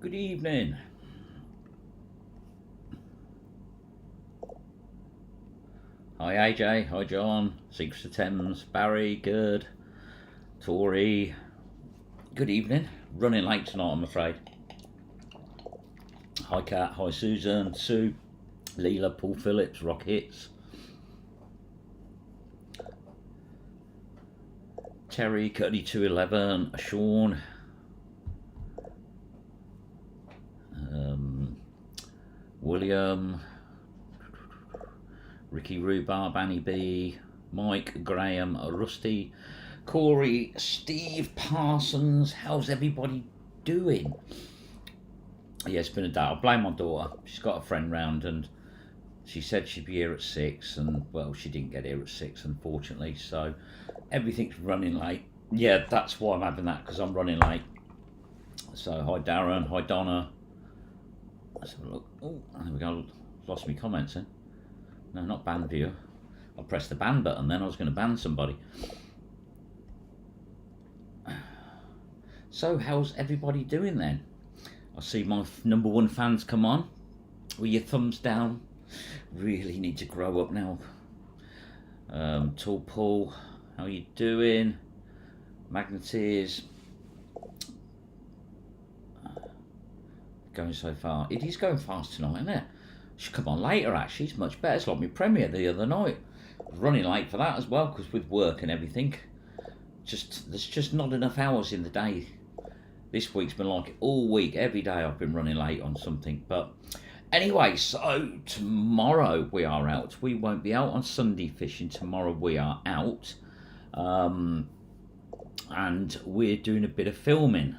Good evening. Hi AJ, hi John, Secrets of Thames, Barry, good, Tori, good evening. Running late tonight, I'm afraid. Hi Kat, hi Susan, Sue, Leela, Paul Phillips, Rock Hits, Terry, Cuddy211, Sean, William, Ricky Rhubarb, Annie B, Mike, Graham, Rusty, Corey, Steve Parsons. How's everybody doing? Yeah, it's been a day. I blame my daughter. She's got a friend round and she said she'd be here at 6 and, well, she didn't get here at 6, unfortunately. So everything's running late. Yeah, that's why I'm having that, because I'm running late. So hi Darren, hi Donna. Let's have a look. Oh, there we go. Lost me comments then. No, not ban view. I pressed the ban button then. I was going to ban somebody. So how's everybody doing then? I see my #1 fans come on with your thumbs down. Really need to grow up now. Tall Paul, how you doing? Magneteers. Going so far. It is going fast tonight, isn't it? Should come on later actually. It's much better. It's like my premiere the other night. I was running late for that as well, because with work and everything, there's just not enough hours in the day. This week's been like it all week. Every day I've been running late on something. But anyway, so tomorrow we are out. We won't be out on Sunday fishing. Tomorrow we are out. And we're doing a bit of filming.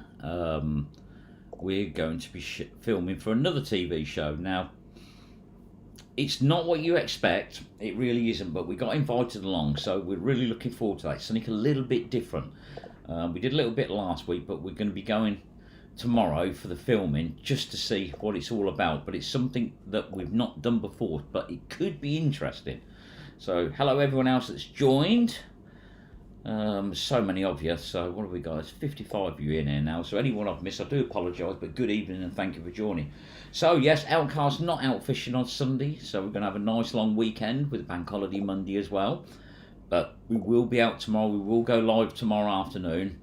We're going to be filming for another TV show. Now, it's not what you expect. It really isn't. But we got invited along, so we're really looking forward to that. It's something a little bit different. We did a little bit last week, but we're going to be going tomorrow for the filming just to see what it's all about. But it's something that we've not done before, but it could be interesting. So hello everyone else that's joined. So many of you. So what have we got? There's 55 of you in here now. So anyone I've missed, I do apologise, but good evening and thank you for joining. So yes, Outcast not out fishing on Sunday, so we're going to have a nice long weekend with Bank Holiday Monday as well. But we will be out tomorrow. We will go live tomorrow afternoon.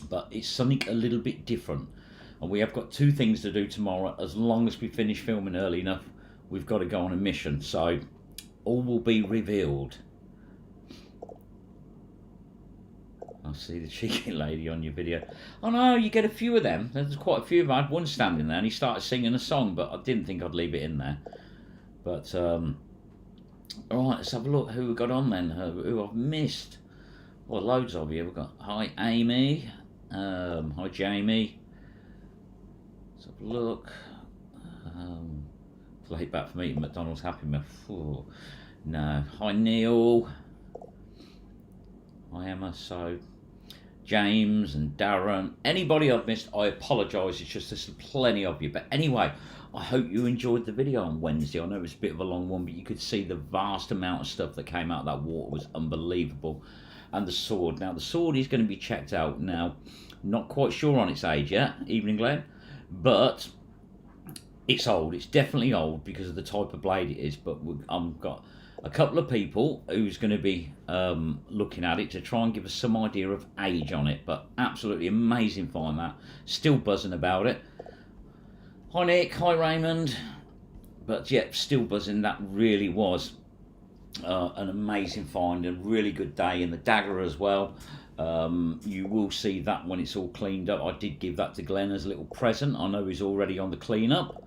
But it's something a little bit different. And we have got 2 things to do tomorrow. As long as we finish filming early enough, we've got to go on a mission. So all will be revealed. I see the cheeky lady on your video. Oh no, you get a few of them. There's quite a few of them. I had one standing there and he started singing a song, but I didn't think I'd leave it in there. But alright, let's have a look who we got on then, who I've missed. Well, loads of you. We've got, hi Amy, hi Jamie. Let's have a look. Late back from eating McDonald's Happy Meal. Ooh, no. Hi Neil. Hi Emma. So James and Darren. Anybody I've missed, I apologise. It's just there's plenty of you. But anyway, I hope you enjoyed the video on Wednesday. I know it was a bit of a long one, but you could see the vast amount of stuff that came out of that water was unbelievable. And the sword. Now, the sword is going to be checked out now. Not quite sure on its age yet, Evening Glenn. But it's old. It's definitely old because of the type of blade it is. But I've got a couple of people who's going to be looking at it to try and give us some idea of age on it. But absolutely amazing find that. Still buzzing about it. Hi Nick, hi Raymond. But yeah, still buzzing. That really was an amazing find, a really good day. And the dagger as well. You will see that when it's all cleaned up. I did give that to Glenn as a little present. I know he's already on the cleanup.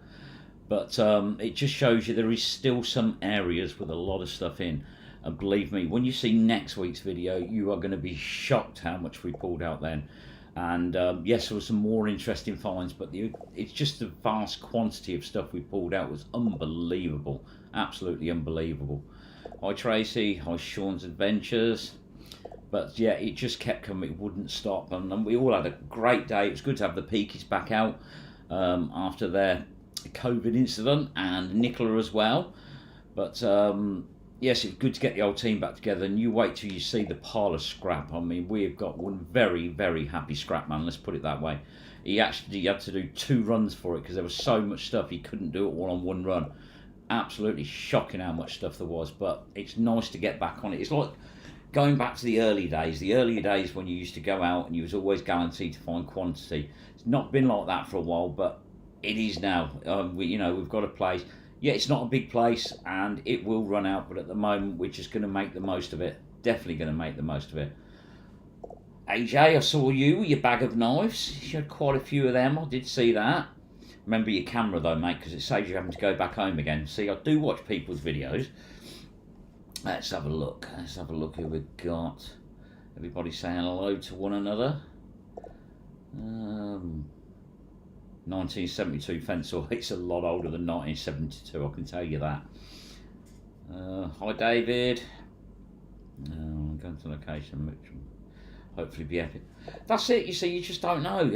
But it just shows you there is still some areas with a lot of stuff in. And believe me, when you see next week's video, you are going to be shocked how much we pulled out then. And yes, there were some more interesting finds, but it's just the vast quantity of stuff we pulled out was unbelievable. Absolutely unbelievable. Hi Tracy, hi Sean's Adventures. But yeah, it just kept coming, it wouldn't stop. And we all had a great day. It was good to have the Peakies back out after their COVID incident, and Nicola as well. But yes, it's good to get the old team back together, and you wait till you see the pile of scrap. I mean, we've got one very, very happy scrap man, let's put it that way. he had to do 2 runs for it because there was so much stuff he couldn't do it all on 1 run. Absolutely shocking how much stuff there was, but it's nice to get back on it. It's like going back to the early days when you used to go out and you was always guaranteed to find quantity. It's not been like that for a while, but it is now. We've got a place. Yeah, it's not a big place and it will run out, but at the moment we're just going to make the most of it. Definitely going to make the most of it. AJ, I saw you with your bag of knives. You had quite a few of them. I did see that. Remember your camera though, mate, because it saves you having to go back home again. See, I do watch people's videos. Let's have a look. Let's have a look who we've got. Everybody saying hello to one another. 1972 Fensor. It's a lot older than 1972, I can tell you that. Hi, David. I'm going to location, which hopefully be epic. That's it, you see, you just don't know.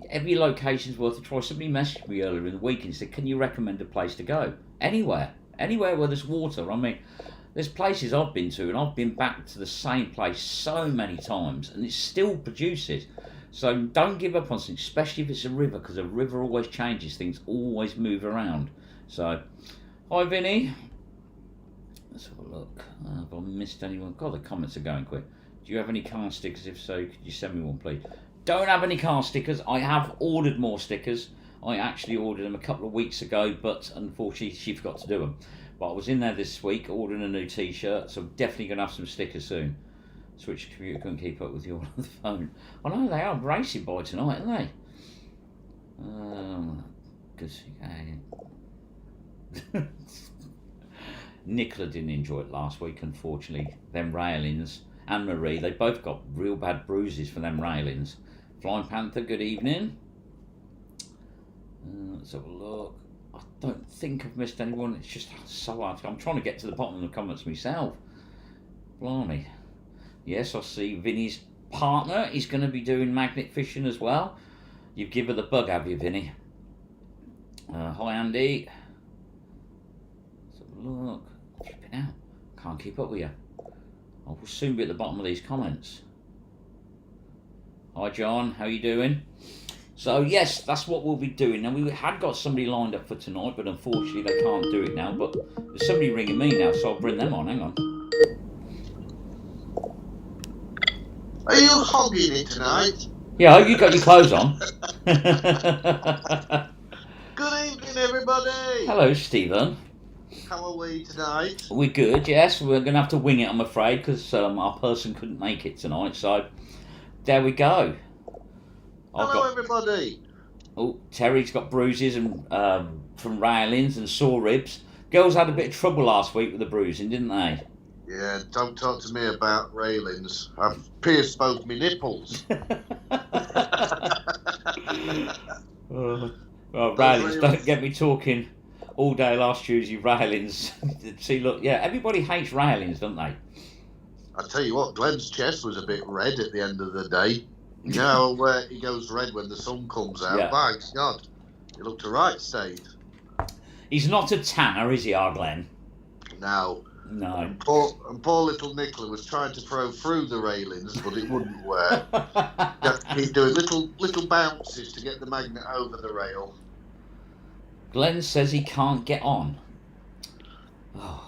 Every location's worth a try. Somebody messaged me earlier in the week and said, can you recommend a place to go? Anywhere where there's water. I mean, there's places I've been to and I've been back to the same place so many times and it still produces. So don't give up on something, especially if it's a river, because a river always changes, things always move around. So, hi Vinny. Let's have a look. Have I missed anyone? God, the comments are going quick. Do you have any car stickers? If so, could you send me one, please? Don't have any car stickers. I have ordered more stickers. I actually ordered them a couple of weeks ago, but unfortunately she forgot to do them. But I was in there this week ordering a new t-shirt, so I'm definitely going to have some stickers soon. Switch computer couldn't keep up with you on the phone. I know they are racing by tonight, aren't they? Nicola didn't enjoy it last week, unfortunately. Them railings. And Marie, they both got real bad bruises for them railings. Flying Panther, good evening. Let's have a look. I don't think I've missed anyone. It's just so hard. I'm trying to get to the bottom of the comments myself. Blimey. Yes, I see Vinny's partner is going to be doing magnet fishing as well. You've given her the bug, have you, Vinny? Hi, Andy. Let's have a look. Flipping out. Can't keep up with you. I will soon be at the bottom of these comments. Hi John, how you doing? So yes, that's what we'll be doing. Now we had got somebody lined up for tonight, but unfortunately they can't do it now. But there's somebody ringing me now, so I'll bring them on. Hang on. Are you hogging it tonight? Yeah, I hope you got your clothes on. Good evening, everybody. Hello, Stephen. How are we tonight? We're good, yes. We're going to have to wing it, I'm afraid, because our person couldn't make it tonight. So, there we go. Hello, everybody. Oh, Terry's got bruises and from railings and sore ribs. Girls had a bit of trouble last week with the bruising, didn't they? Yeah, don't talk to me about railings. I've pierced both my nipples. Railings, don't get me talking all day last Tuesday, railings. See, look, yeah, everybody hates railings, don't they? I tell you what, Glenn's chest was a bit red at the end of the day. You know where he goes red when the sun comes out? Yeah. By God, he looked a right state. He's not a tanner, is he, our Glenn? No. No. And poor little Nicola was trying to throw through the railings, but it wouldn't work. He's doing little bounces to get the magnet over the rail. Glenn says he can't get on. Oh,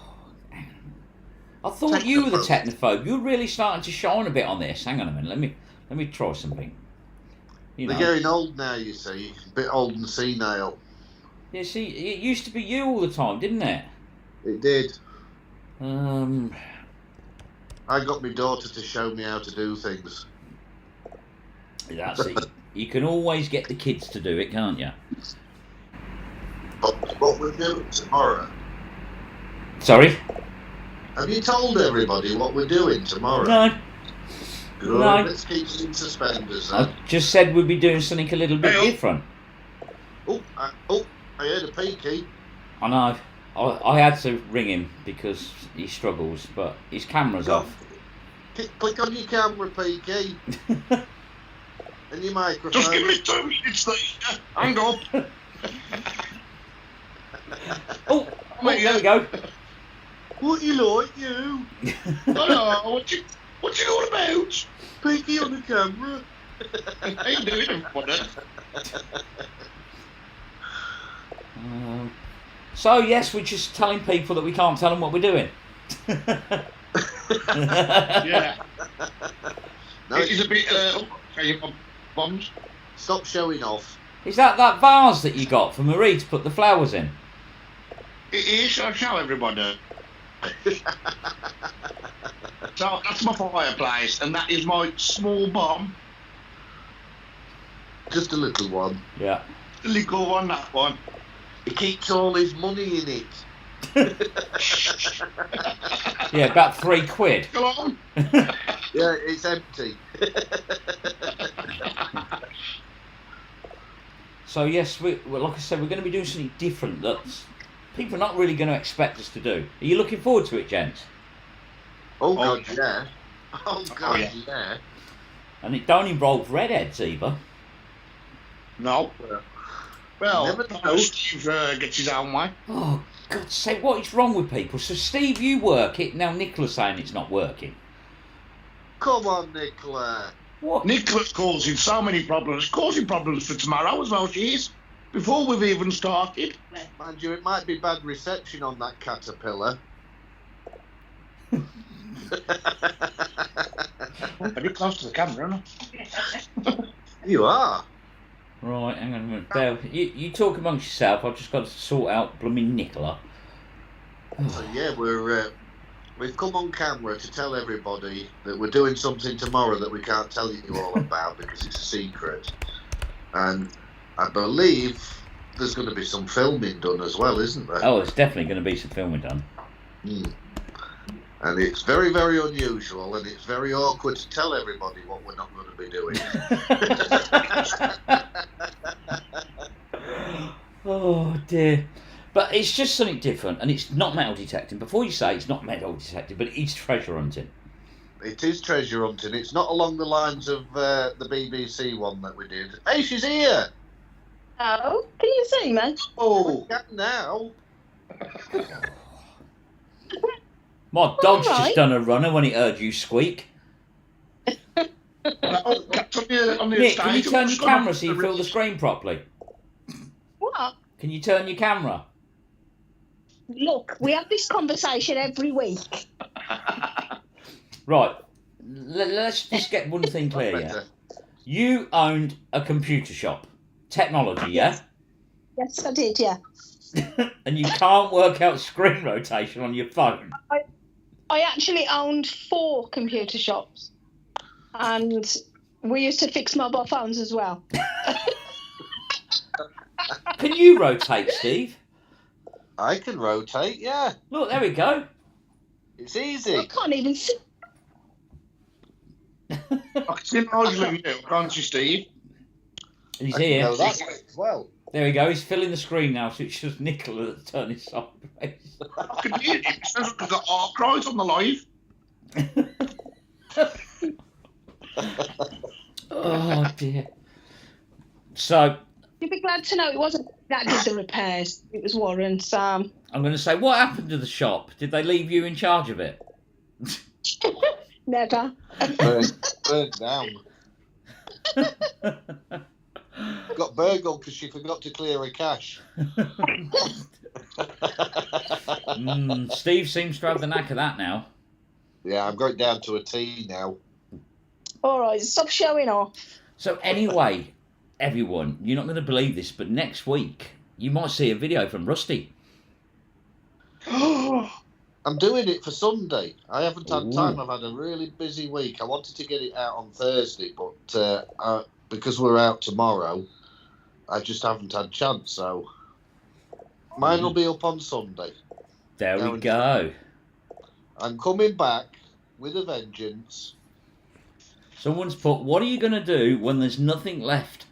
I thought you were the technophobe. You're really starting to shine a bit on this. Hang on a minute. Let me try something. They're getting old now, you see. A bit old and senile. Yeah, see, it used to be you all the time, didn't it? It did. I got my daughter to show me how to do things. That's it. You can always get the kids to do it, can't you? What we're doing tomorrow. Sorry? Have you told everybody what we're doing tomorrow? No. Good. No. Let's keep it in suspenders then. I just said we'd be doing something a little bit different. I heard a peaky. I know. I had to ring him because he struggles, but his camera's off. Click on your camera, peaky. And your microphone. Just give me 2 minutes later. Hang on. Oh, there we go. What you like, you? What you going about? Peaky on the camera. How you doing, everybody? So yes, we're just telling people that we can't tell them what we're doing. Yeah. No, It's a bit. Bombs. stop showing off. Is that vase that you got for Marie to put the flowers in? It is. I'll show everybody. So that's my fireplace, and that is my small bomb. Just a little one. Yeah. The little one, that one. He keeps all his money in it. Yeah, about £3. Go on. Yeah, it's empty. So yes, well, like I said, we're going to be doing something different that people are not really going to expect us to do. Are you looking forward to it, gents? Oh God, yeah. Oh God, yeah. yeah. And it don't involve redheads either. No. Well, Never know. Steve gets his own way. Oh, God's sake, what is wrong with people? So, Steve, you work it. Now, Nicola's saying it's not working. Come on, Nicola. What? Nicola's causing so many problems, causing problems for tomorrow as well, she is. Before we've even started. Mind you, it might be bad reception on that caterpillar. Very close to the camera, isn't You are. Right, hang on a minute. Bear, you talk amongst yourself. I've just got to sort out blooming Nicola. So yeah, we've come on camera to tell everybody that we're doing something tomorrow that we can't tell you all about because it's a secret. And I believe there's going to be some filming done as well, isn't there? Oh, there's definitely going to be some filming done. And it's very, very unusual, and it's very awkward to tell everybody what we're not going to be doing. Oh dear. But it's just something different, and it's not metal detecting. Before you say it's not metal detecting, but it's treasure hunting. It is treasure hunting. It's not along the lines of the BBC one that we did. Hey, she's here! Oh, can you see me? Oh, now. My dog's Alright. just done a runner when he heard you squeak. it? On the Nick, can you stage, turn what's your going on camera with so you the fill the wrist? screen properly? What? Can you turn your camera? Look, we have this conversation every week. Right. Let's just get one thing clear, yeah? Better. You owned a computer shop. Technology, yeah? Yes, I did, yeah. And you can't work out screen rotation on your phone. I actually owned 4 computer shops. And we used to fix mobile phones as well. Can you rotate, Steve? I can rotate, yeah. Look, there we go. It's I easy. can't even see. I can see Nigel you, can't you, Steve? He's I can here. go that way as well. There we go. He's filling the screen now, so it's just Nicola that's turning sideways. I can hear you. It sounds like I've got art cries on the live. Oh dear. So You'd be glad to know it wasn't that did the repairs. It was Warren's. I'm going to say, what happened to the shop? Did they leave you in charge of it? Never. Burned down. Got burgled because she forgot to clear her cash. Steve seems to have the knack of that now. Yeah, I'm going down to a T now. All right, stop showing off. So anyway, everyone, you're not going to believe this, but next week you might see a video from Rusty. I'm doing it for Sunday. I haven't had Ooh. time. I've had a really busy week. I wanted to get it out on Thursday, but because we're out tomorrow, I just haven't had a chance. So mine will be up on Sunday. There Now we it's- go. I'm coming back with a vengeance. Someone's put, what are you going to do when there's nothing left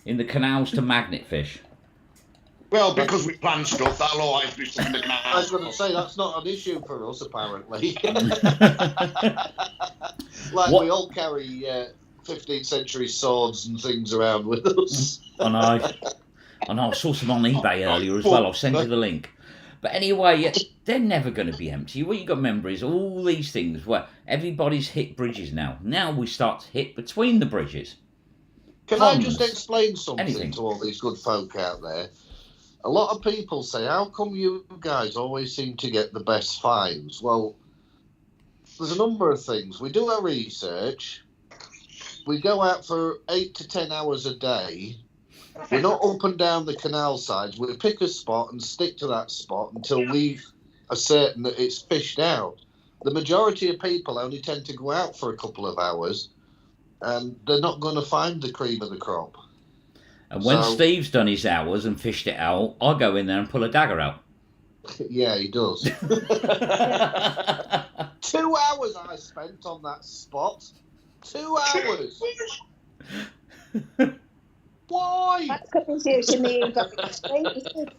in the canals to magnet fish? Well, because we plan stuff, that'll always be something that I was going to say that's not an issue for us, apparently. Like What? we all carry 15th century swords and things around with us. I know. I saw some on eBay earlier as well. I'll send you the link. But anyway, yeah, they're never going to be empty. What you got to remember is all these things where everybody's hit bridges now. Now we start to hit between the bridges. Can I just explain something anything. to all these good folk out there? A lot of people say, how come you guys always seem to get the best finds? Well, there's a number of things. We do our research. We go out for 8 to 10 hours a day. We're not up and down the canal sides. We pick a spot and stick to that spot until we are certain that it's fished out. The majority of people only tend to go out for a couple of hours, and they're not going to find the cream of the crop. And when Steve's done his hours and fished it out, I go in there and pull a dagger out. Yeah, he does. 2 hours I spent on that spot. 2 hours. Why? That's because you're using the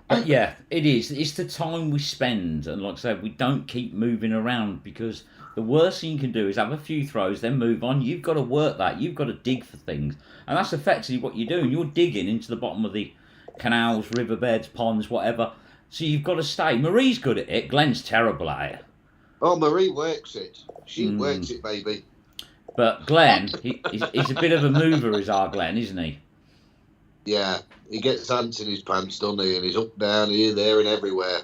But yeah, it is. It's the time we spend, and like I said, we don't keep moving around, because the worst thing you can do is have a few throws, then move on. You've got to work that. You've got to dig for things, and that's effectively what you're doing. You're digging into the bottom of the canals, riverbeds, ponds, whatever. So you've got to stay. Marie's good at it. Glenn's terrible at it. Oh, Marie works it. She works it, baby. But Glenn, he's a bit of a mover, is our Glenn, isn't he? Yeah, he gets ants in his pants, doesn't he? And he's up, down, here, there, and everywhere.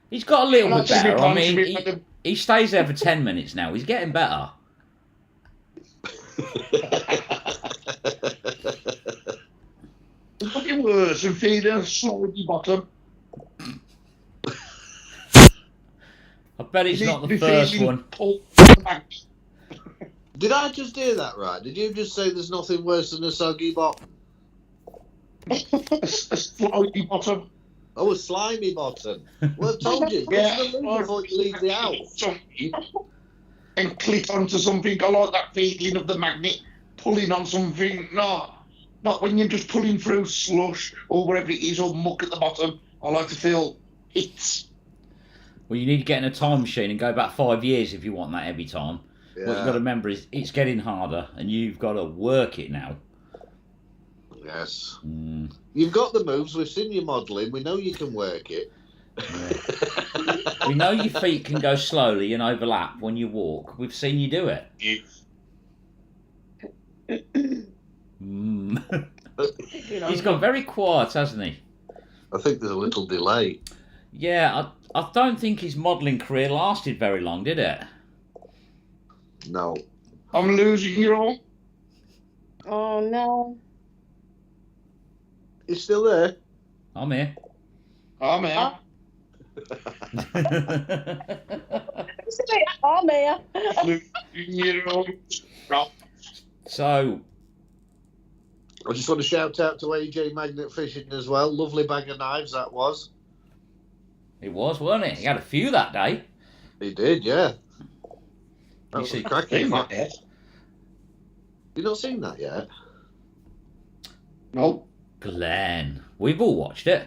He's got a little bit better. I mean, he stays there for 10 minutes now. He's getting better. It's fucking worse than feeding a soggy bottom. I bet it's not the first one. Did I just hear that right? Did you just say there's nothing worse than a soggy bottom? A slimy bottom. Oh, a slimy bottom. Well, I told you. Yeah. Before you leave the house. And click onto something. I like that feeling of the magnet pulling on something. No, not when you're just pulling through slush or whatever it is, or muck at the bottom. I like to feel hits. Well, you need to get in a time machine and go back 5 years if you want that every time. Yeah. What you've got to remember is it's getting harder, and you've got to work it now. Yes. You've got the moves. We've seen you modelling. We know you can work it. Yeah. We know your feet can go slowly and overlap when you walk. We've seen you do it. He's gone very quiet, hasn't he? I think there's a little delay. Yeah, I don't think his modelling career lasted very long, did it? No. I'm losing you all. Oh no. You still there? I'm here. I'm here. I'm here. Losing you all. So, I just want to shout out to AJ Magnet Fishing as well. Lovely bag of knives that was. it was, wasn't it? He had a few that day. He did, yeah. That You was see- cracking. Not yet. You've not seen that yet? No. Glenn, we've all watched it.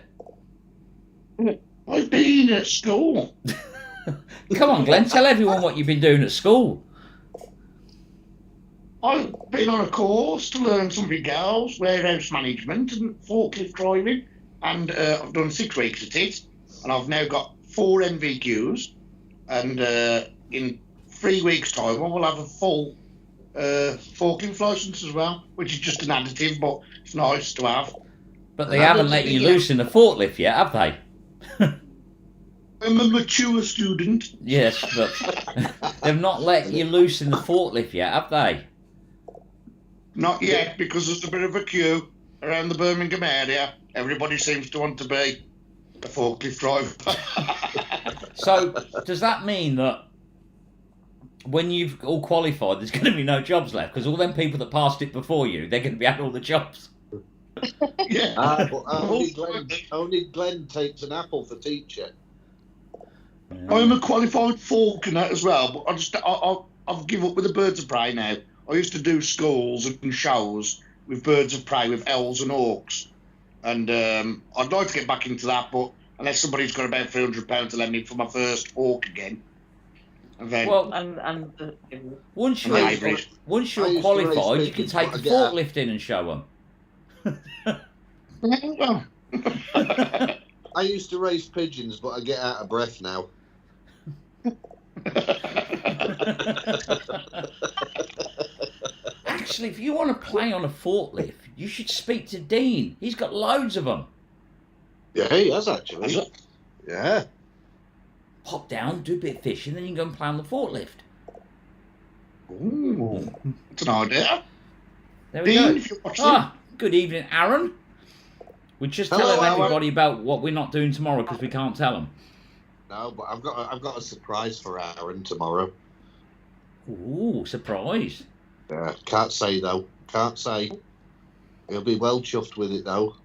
I've been at school. Come on, Glenn, tell everyone what you've been doing at school. I've been on a course to learn something else, warehouse management and forklift driving, and I've done 6 weeks at it, and I've now got 4 NVQs, and in 3 weeks' time I will have a full forklift licence as well, which is just an additive, but it's nice to have. But they haven't let you loose in the forklift yet, have they? I'm a mature student. Yes, but they've not let you loose in the forklift yet, have they? Not yet, because there's a bit of a queue around the Birmingham area. Everybody seems to want to be a forklift driver. So, does that mean that when you've all qualified, there's going to be no jobs left? Because all them people that passed it before you, they're going to be at all the jobs. Yeah. Only Glenn takes an apple for teacher. I'm a qualified falconer as well, but I've given up with the birds of prey now. I used to do schools and shows with birds of prey, with owls and hawks, and I'd like to get back into that, but unless somebody's got about £300 to lend me for my first hawk again, and then Well, once you're hybrid. qualified, you can pigeons, take but the I get forklift in and show them. Well, I used to raise pigeons, but I get out of breath now. Actually, if you want to play on a forklift, you should speak to Dean. He's got loads of them. Yeah, he has actually. Yeah. Pop down, do a bit of fishing, then you can go and play on the forklift. Ooh, that's an idea. There we Dean, go. if you're watching. Ah, good evening, Aaron. We're just Hello, telling Aaron. everybody about what we're not doing tomorrow because we can't tell them. No, but I've got a surprise for Aaron tomorrow. Ooh, surprise. Yeah, can't say though. Can't say. He'll be well chuffed with it though.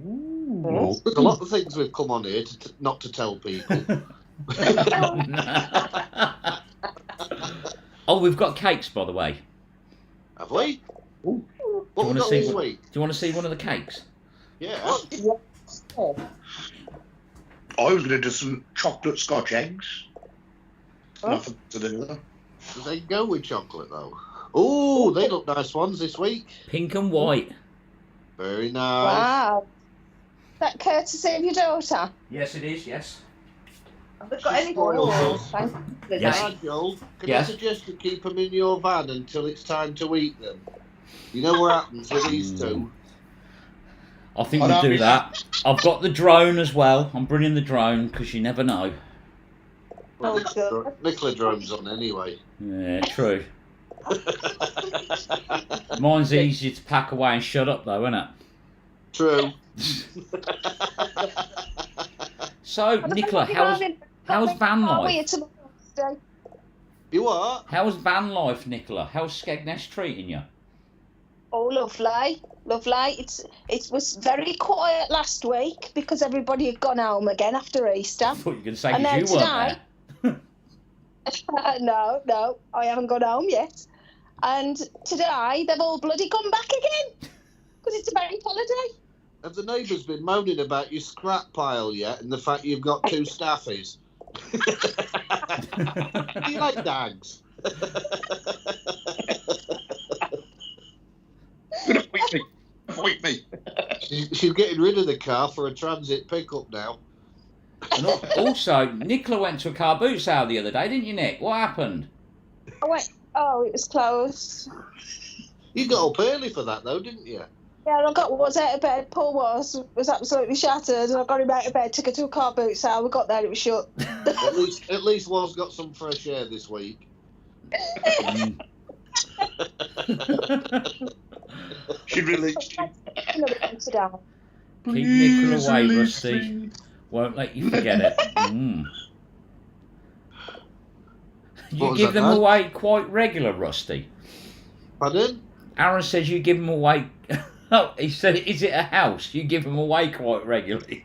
Ooh. There's a lot of things we've come on here not to tell people. Oh, we've got cakes, by the way. Have we? Ooh. What we got this week? Do you want to see one of the cakes? Yeah. I was going to do some chocolate Scotch eggs. Nothing to do with that. Does they go with chocolate though? Oh, they look nice ones this week. Pink and white. Very nice. Wow. That courtesy of your daughter? Yes, it is, yes. Have they got any Spoiled more? us. Thank you. Yes. Ah, Joel, can Yes. I suggest you keep them in your van until it's time to eat them? You know what happens with these two? I think Oh, we'll that'd do be- that. I've got the drone as well. I'm bringing the drone because you never know. Oh, good. Nicola drones on anyway. Yeah, true. Mine's easier to pack away and shut up though, isn't it? True. So, Nicola, how's van life? You what? How's van life, Nicola? How's Skegness treating you? Oh, lovely, lovely. It was very quiet last week because everybody had gone home again after Easter. I thought you were going to say And because you then weren't today- there. No, I haven't gone home yet. And today they've all bloody come back again because it's a bank holiday. Have the neighbours been moaning about your scrap pile yet and the fact you've got 2 staffies? Do you like dags? Avoid me. She's getting rid of the car for a transit pickup now. And also, Nicola went to a car boot sale the other day, didn't you, Nick? What happened? I went, oh, it was closed. You got up early for that though, didn't you? Yeah, and I was out of bed. Paul was absolutely shattered, and I got him out of bed, took her to a car boot sale. We got there, it was shut. At least Wal's got some fresh air this week. She released you. Another one today. Keep Nicola away, Rusty. Won't let you forget it. Mm. What You was give that, them Dad? away quite regular, Rusty. Pardon? Aaron says you give them away. Oh, he said, is it a house? You give them away quite regularly.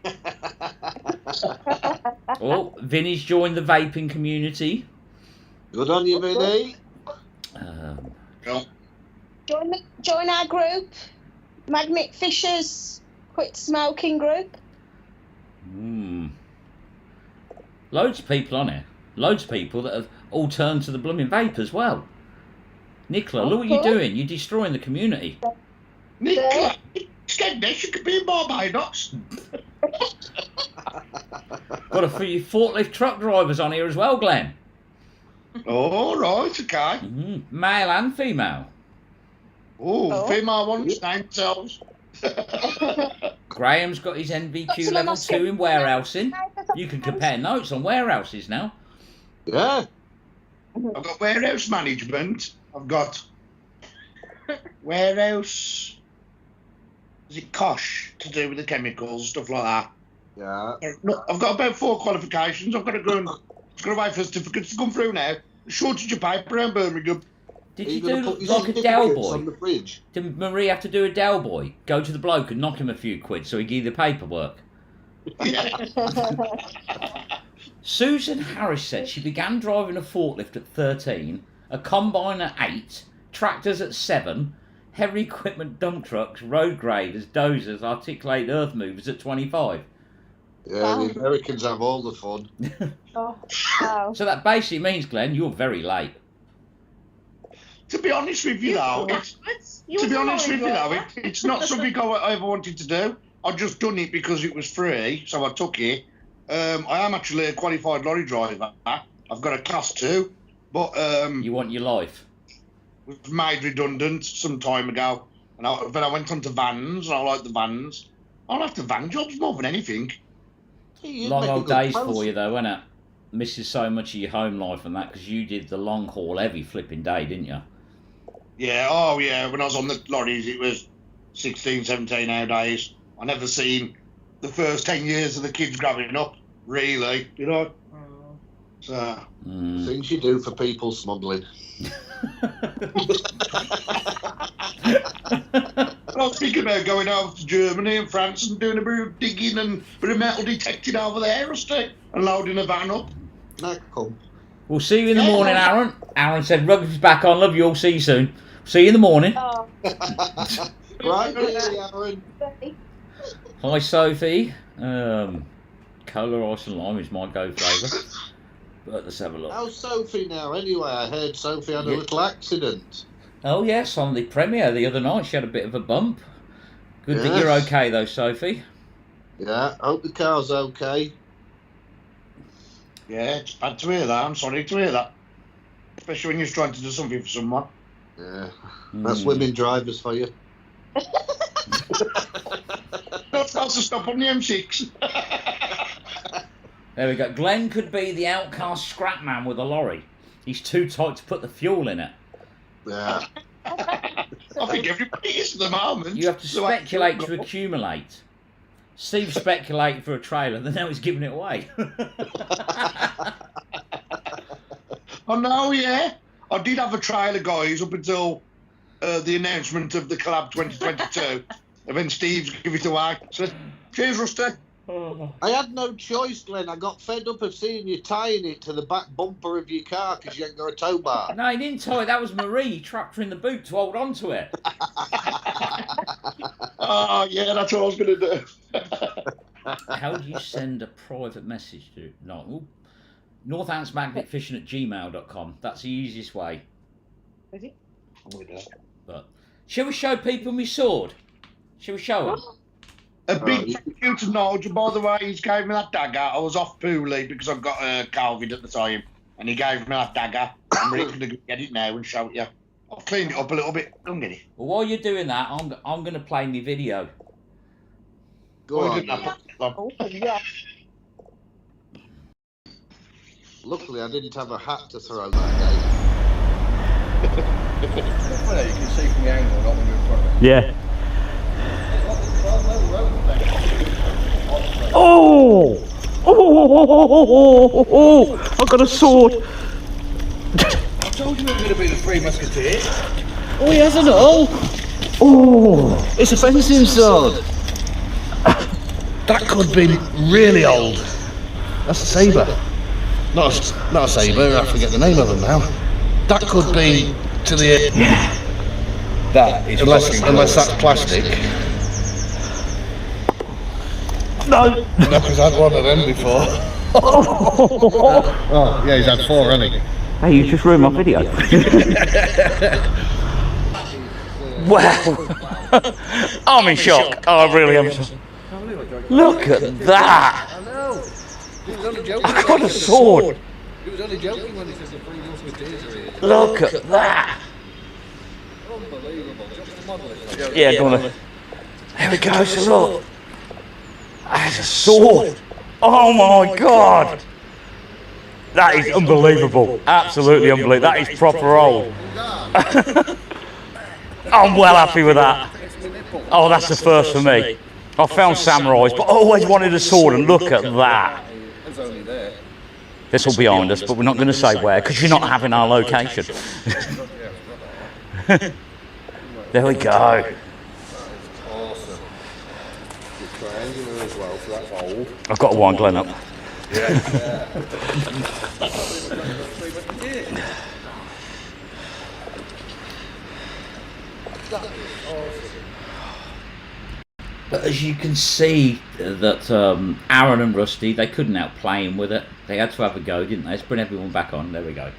Oh, Vinny's joined the vaping community. Good on you, Vinny. Join our group, Magnet Fishers Quit Smoking Group. Loads of people on it. Loads of people that have all turned to the blooming vape as well. Nicola, look what you're doing. You're destroying the community. Nicola, Skegness, you could be in Barbados. Got a few forklift truck drivers on here as well, Glenn. All right, okay. Male and female. Oh, female ones, name themselves. Graham's got his NVQ level 2 in warehousing. You can compare notes on warehouses now. Yeah. I've got warehouse management. I've got warehouse. Is it COSH to do with the chemicals, stuff like that? Yeah. Look, I've got about 4 qualifications. I've got to go and I've got to wait for certificates to come through now. Shortage of paper around Birmingham. Did Are you gonna do put your like a Dell certificates on boy? the fridge? Did Marie have to do a Dell boy? Go to the bloke and knock him a few quid so he give you the paperwork? Susan Harris said she began driving a forklift at 13, a combine at 8, tractors at 7, heavy equipment dump trucks, road graders, dozers, articulated earth movers at 25. Yeah, the Americans have all the fun. Oh, wow. So that basically means, Glenn, you're very late. To be honest with you, though, it's not something I ever wanted to do. I just done it because it was free, so I took it. I am actually a qualified lorry driver. I've got a class 2, but You want your life? was made redundant some time ago. And then I went on to vans, and I like the vans. I like the van jobs more than anything. You'd Long make a old good days post. for you though, wasn't it? Misses so much of your home life and that, because you did the long haul every flipping day, didn't you? Yeah, oh yeah, when I was on the lorries, it was 16, 17 nowadays. I never seen the first 10 years of the kids growing up, really, you know. So, Things you do for people smuggling. I was thinking about going over to Germany and France and doing a bit of digging and a bit of metal detecting over there, Rusty, and loading a van up. Now come. We'll see you in the morning, Aaron. Aaron said rugby's back on. Love you all. See you soon. See you in the morning. Oh, Right, really, Aaron. Hi, Sophie. Cola ice and lime is my go flavour. But let's have a look. How's Sophie now? Anyway, I heard Sophie had a Yeah. little accident. Oh yes, on the premiere the other night she had a bit of a bump. Good that you're Yes. okay though, Sophie. Yeah, hope the car's okay. Yeah, it's bad to hear that. I'm sorry to hear that. Especially when you're trying to do something for someone. Yeah, that's women drivers for you. Not else to stop on the M6. There we go. Glenn could be the outcast scrap man with a lorry. He's too tight to put the fuel in it. Yeah. I think everybody is at the moment. You have to So I- speculate to accumulate. Steve speculated for a trailer, then now he's giving it away. Oh no, yeah. I did have a trailer, guys, up until the announcement of the collab 2022. And then Steve's give it away. So, cheers, Rusty. I had no choice, Glenn. I got fed up of seeing you tying it to the back bumper of your car because you ain't got a tow bar. No, he didn't tie it. That was Marie. He trapped her in the boot to hold on to it. Oh, yeah, that's what I was going to do. How do you send a private message to northantsmagnetfishing@gmail.com? That's the easiest way. is it? But shall we show people my sword? Shall we show them? A big thank you to Nigel, by the way. He's gave me that dagger. I was off poorly because I've got COVID at the time. And he gave me that dagger. I'm really going to get it now and show it you. I've cleaned it up a little bit. Don't get it. Well, while you're doing that, I'm going to play my video. Go on. Oh, yeah. Luckily, I didn't have a hat to throw that day. Well, you can see from the angle, not when you're in front of it. Yeah. Oh! Oh! I've got a sword. I told you it was going to be the Three Musketeers. Oh, he has an all. Oh, it's a fencing sword. That could be really old. That's a sabre. Not a sabre, I forget the name of them now. That could be to the... That is Unless that's plastic. No. No, because I've had one of them before. Oh, yeah, he's had 4, hasn't he? Hey, you just ruined my video. Wow. I'm in shock. Oh, I really am. Look at that. I know. He was only joking. I've got a sword. He was only joking when he said the Three Musketeers are here. Look at that. Unbelievable. Just the model it. Yeah, go on then. There we go, so look. That's a sword. Oh my god. That is unbelievable. Absolutely unbelievable. That is proper old. I'm well happy with that. Oh, that's the first for me. I found samurais, but I always wanted a sword, and look at that. It's only there. This will be behind us, but we're not going to say where, because you're not having our location. There we go. Awesome. It's triangular as well, so that's old. I've got a wine Glen up. But as you can see, that Aaron and Rusty, they couldn't outplay him with it. They had to have a go, didn't they? Let's bring everyone back on. There we go.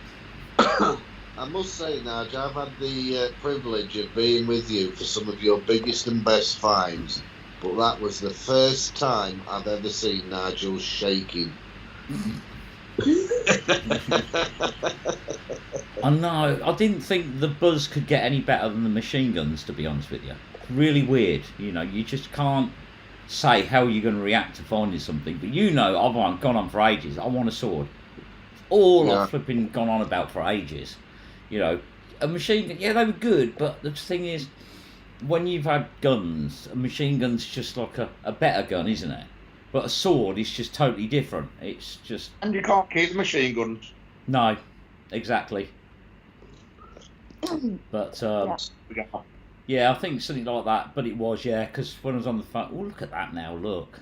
I must say, Naj, I've had the privilege of being with you for some of your biggest and best finds. but that was the first time I've ever seen Nigel shaking. I know. I didn't think the buzz could get any better than the machine guns, to be honest with you. Really weird. You know, you just can't say how you're going to react to finding something. But you know, I've gone on for ages. I want a sword. All Yeah. I've flipping gone on about for ages. You know, a machine gun, yeah, they were good, but the thing is, when you've had guns, a machine gun's just like a better gun, isn't it? But a sword is just totally different. It's just... And you can't keep the machine guns. No, exactly. But, yeah, I think something like that. But it was, yeah, because when I was on the phone... Oh, look at that now, look.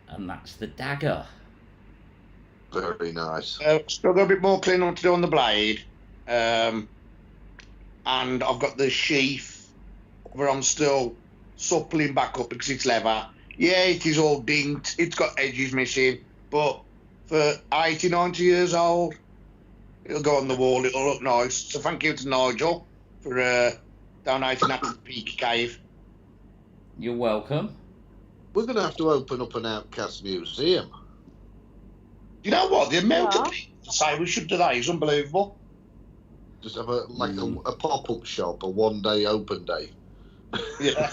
And that's the dagger. Very nice. Still got a bit more clean up to do on the blade. And I've got the sheath where I'm still suppling back up because it's leather. Yeah, it is all dinked. It's got edges missing. But for 80, 90 years old, it'll go on the wall. It'll look nice. So thank you to Nigel for donating that to the Peak Cave. You're welcome. We're going to have to open up an Outcast museum. You know what? The amount of people to say we should do that is unbelievable. Just have a pop-up shop, a one-day open day. Yeah.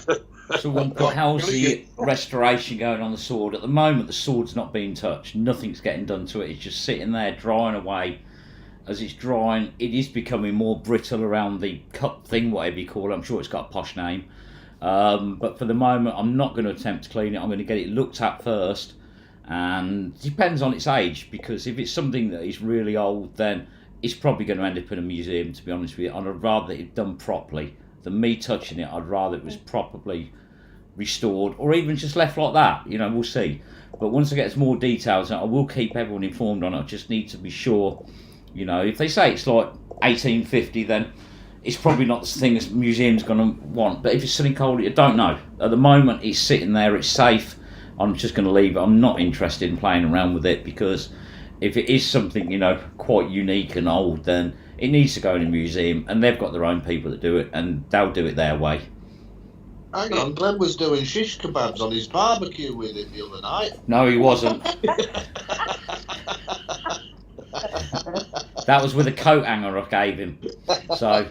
Someone put, how's the restoration going on the sword? At the moment, the sword's not being touched. Nothing's getting done to it. It's just sitting there drying away. As it's drying, it is becoming more brittle around the cup thing, whatever you call it. I'm sure it's got a posh name. But for the moment, I'm not going to attempt to clean it. I'm going to get it looked at first. And it depends on its age, because if it's something that is really old, then it's probably going to end up in a museum, to be honest with you. And I'd rather it done properly than me touching it. I'd rather it was properly restored, or even just left like that. You know, we'll see. But once I get some more details, I will keep everyone informed on it. I just need to be sure. You know, if they say it's like 1850, then it's probably not the thing a museum's going to want. But if it's something old, I don't know. At the moment, it's sitting there, it's safe. I'm just going to leave it. I'm not interested in playing around with it, because if it is something, you know, quite unique and old, then it needs to go in a museum, and they've got their own people that do it, and they'll do it their way. Hang on, Glenn was doing shish kebabs on his barbecue with it the other night. No, he wasn't. That was with a coat hanger I gave him. So,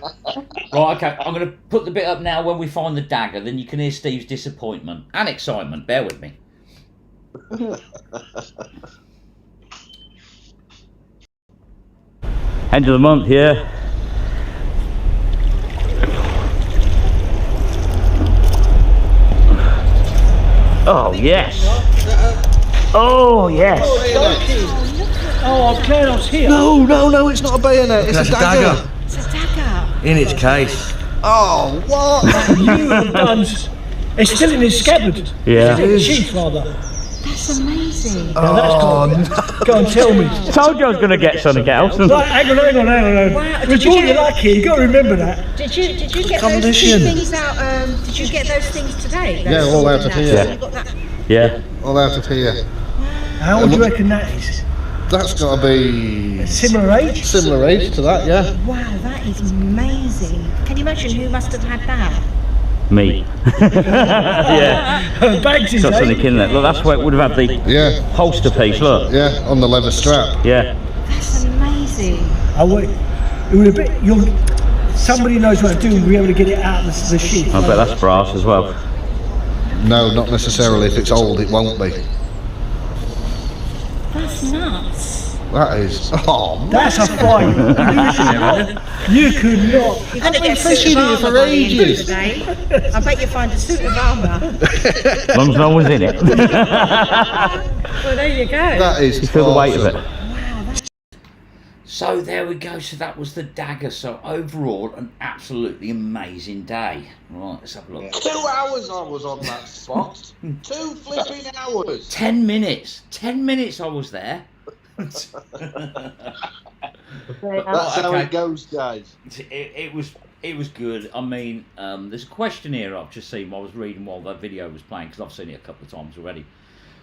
right, okay, I'm going to put the bit up now when we find the dagger, then you can hear Steve's disappointment and excitement. Bear with me. End of the month, yeah. Oh, yes. Oh, yes. Oh, I'm glad I was here. No, it's not a bayonet, it's a dagger. It's a dagger. In its case. Oh, what? You have done. It's still in his scabbard. Yeah. It's in his sheath, rather. That's amazing. Now that's go and tell me. Told you I was going to get something else. Right, hang on. Wow, We brought you lucky, you got to remember that. Did you get those two Combination. things out? Did you get those things today? Yeah, all out of here. So you got that? Yeah. All out of here. How would you reckon that is? That's got to be Similar age? similar age to that, yeah. Wow, that is amazing. Can you imagine who must have had that? Me. Yeah. Bags is Got something age. in there. Look, that's where it would have had the Yeah, holster piece, look. yeah, on the leather strap. Yeah. That's amazing. I would. It would have been. Somebody knows what to do. We'll be able to get it out of the sheath. I bet that's brass as well. No, not necessarily. If it's old, it won't be. That's nuts. That is. Oh, man. That's a fight. You could not. You're going to get a fishing suit of here for armour by the end of ages. today. I bet you find a suit of armour. As long as no one's in it. Well, there you go. That is. You feel the weight of it. Wow, that's So there we go. So that was the dagger. So overall, an absolutely amazing day. Right, let's have a look. 2 hours I was on that spot. 2 flipping hours. 10 minutes. 10 minutes I was there. That's how it goes, guys. It was good. I mean, there's a question here I've just seen while I was reading while that video was playing, because I've seen it a couple of times already.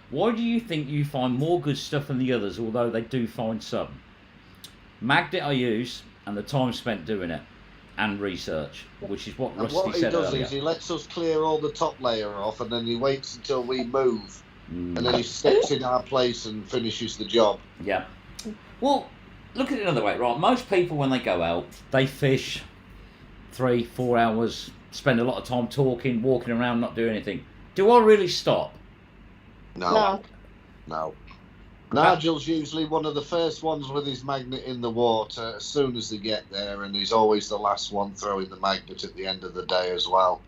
Why do you think you find more good stuff than the others, although they do find some? Mag that I use and the time spent doing it. and research, which is what And Rusty what he said does earlier. is he lets us clear all the top layer off, and then he waits until we move, and then he steps in our place and finishes the job. Yeah. Well, look at it another way, right? Most people, when they go out, they fish 3-4 hours, spend a lot of time talking, walking around, not doing anything. Do I really stop? No. Nigel's usually one of the first ones with his magnet in the water as soon as they get there, and he's always the last one throwing the magnet at the end of the day as well.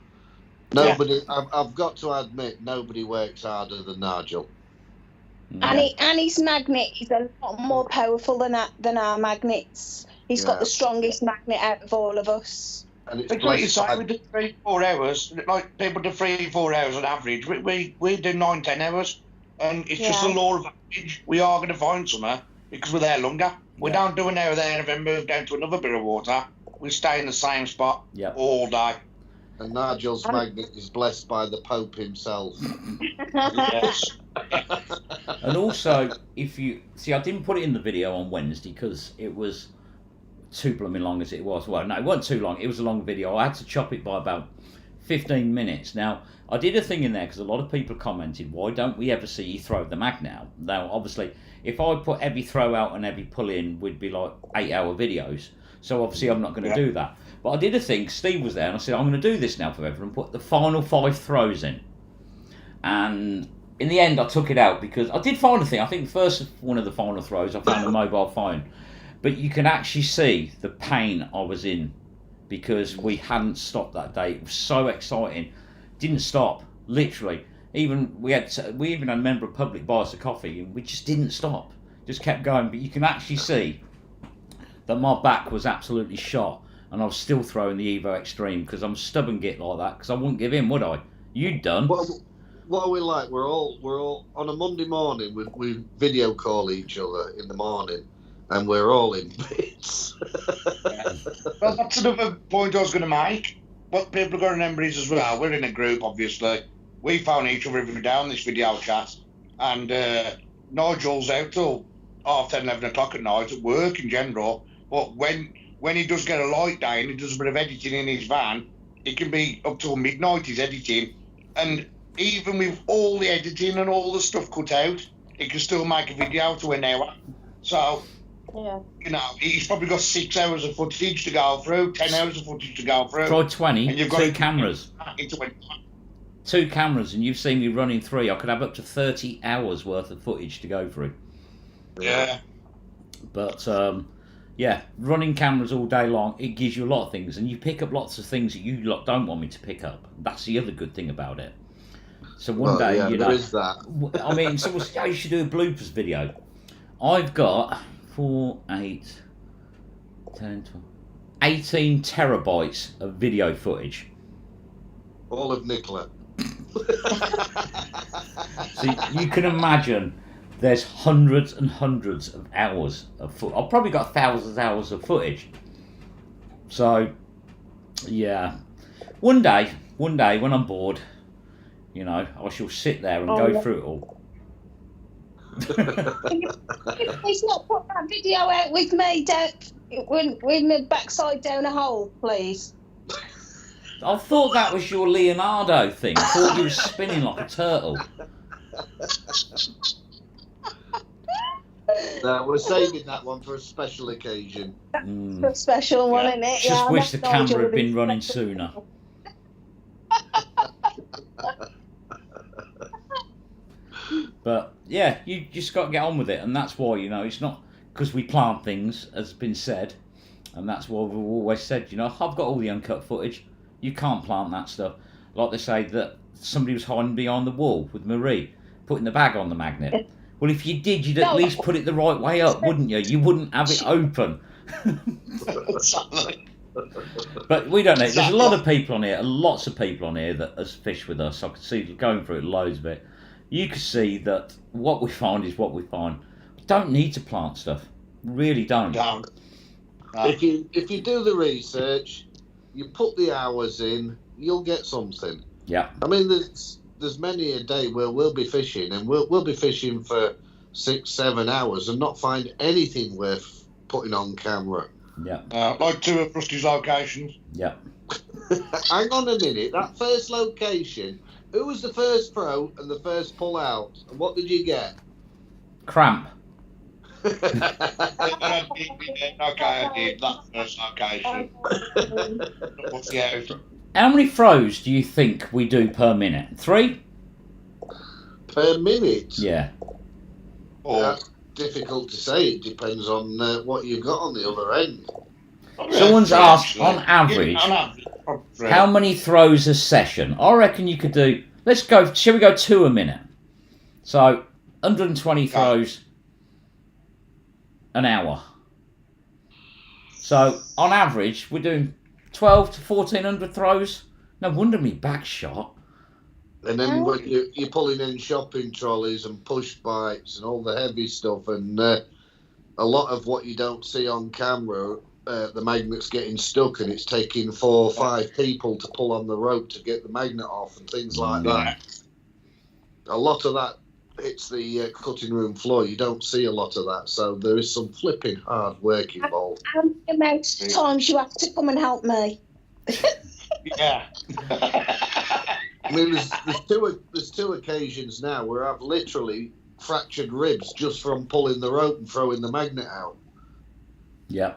Nobody, I've got to admit, nobody works harder than Nigel. And his magnet is a lot more powerful than our magnets. He's got the strongest magnet out of all of us. And it's like you say, we do 3-4 hours. Like people do 3-4 hours on average. We do 9-10 hours. And it's just a law of average. We are going to find somewhere because we're there longer. We don't do an hour there and then move down to another bit of water. We stay in the same spot all day. And Nigel's magnet is blessed by the Pope himself. Yes. And also, if you see, I didn't put it in the video on Wednesday because it was too blooming long as it was. Well, no, it wasn't too long. It was a long video. I had to chop it by about 15 minutes. Now, I did a thing in there because a lot of people commented, why don't we ever see you throw the magnet out? Now, obviously, if I put every throw out and every pull in, we'd be like 8-hour videos. So obviously I'm not going to do that. But I did a thing, Steve was there, and I said, I'm going to do this now forever and put the final 5 throws in. And in the end, I took it out because I did find a thing. I think the first one of the final throws, I found a mobile phone. But you can actually see the pain I was in because we hadn't stopped that day. It was so exciting. Didn't stop, literally. We even had a member of public buy us a coffee, and we just didn't stop. Just kept going. But you can actually see that my back was absolutely shot, and I was still throwing the Evo Extreme because I'm a stubborn git like that. Because I wouldn't give in, would I? You'd done. What are we like? We're all on a Monday morning. We video call each other in the morning, and we're all in bits. Well, that's another point I was going to make. What people are going to remember is as well, we're in a group, obviously. We found each other every day on this video chat. And Nigel's out till 10:30, 11 o'clock at night at work in general. But when he does get a light day and he does a bit of editing in his van, it can be up till midnight he's editing. And even with all the editing and all the stuff cut out, he can still make a video to an hour. So... you know, he's probably got 6 hours of footage to go through, 10 hours of footage to go through. Try 20, and you've got 2 cameras. 2 cameras, and you've seen me running 3. I could have up to 30 hours worth of footage to go through. Yeah. But, yeah, running cameras all day long, it gives you a lot of things, and you pick up lots of things that you lot don't want me to pick up. That's the other good thing about it. So one day, you know... there is that. I mean, someone said, you should do a bloopers video. I've got... 4, 8, 10, 12, 18 terabytes of video footage. All of Nicola. So you can imagine there's hundreds and hundreds of hours of footage. I've probably got thousands of hours of footage. So, yeah. One day when I'm bored, you know, I shall sit there and go through it all. Can you please not put that video out with me with my backside down a hole, please? I thought that was your Leonardo thing. I thought you were spinning like a turtle. No, we're saving that one for a special occasion. A special one, isn't it? Just wish the camera had been running sooner. But yeah, you just got to get on with it, and that's why, you know, it's not because we plant things, as been said, and that's why we've always said, you know, I've got all the uncut footage. You can't plant that stuff. Like they say that somebody was hiding behind the wall with Marie, putting the bag on the magnet. Well, if you did, you'd at least put it the right way up, wouldn't you? You wouldn't have it open. But we don't know. There's a lot of people on here, lots of people on here that has fished with us. I could see going through it loads of it. You can see that what we find is what we find. We don't need to plant stuff. Really don't. No. If you do the research, you put the hours in, you'll get something. Yeah. I mean, there's many a day where we'll be fishing, and we'll be fishing for 6-7 hours and not find anything worth putting on camera. Yeah. Like 2 of Rusty's locations. Yeah. Hang on a minute. That first location, who was the first throw and the first pull out? And what did you get? Cramp. Okay, I did that first location. What's the out? How many throws do you think we do per minute? 3? Per minute? Yeah. That's difficult to say. It depends on what you've got on the other end. Someone's asked, on average, how many throws a session? I reckon you could do, shall we go 2 a minute? So, 120 throws an hour. So, on average, we're doing 12 to 1,400 throws. No wonder me back shot. And then when you're pulling in shopping trolleys and push bikes and all the heavy stuff, and a lot of what you don't see on camera, the magnet's getting stuck and it's taking 4 or 5 people to pull on the rope to get the magnet off and things like that. A lot of that hits the cutting room floor. You don't see a lot of that, so there is some flipping hard work involved. How many amounts of times you have to come and help me? Yeah. I mean, there's two occasions now where I've literally fractured ribs just from pulling the rope and throwing the magnet out. Yeah.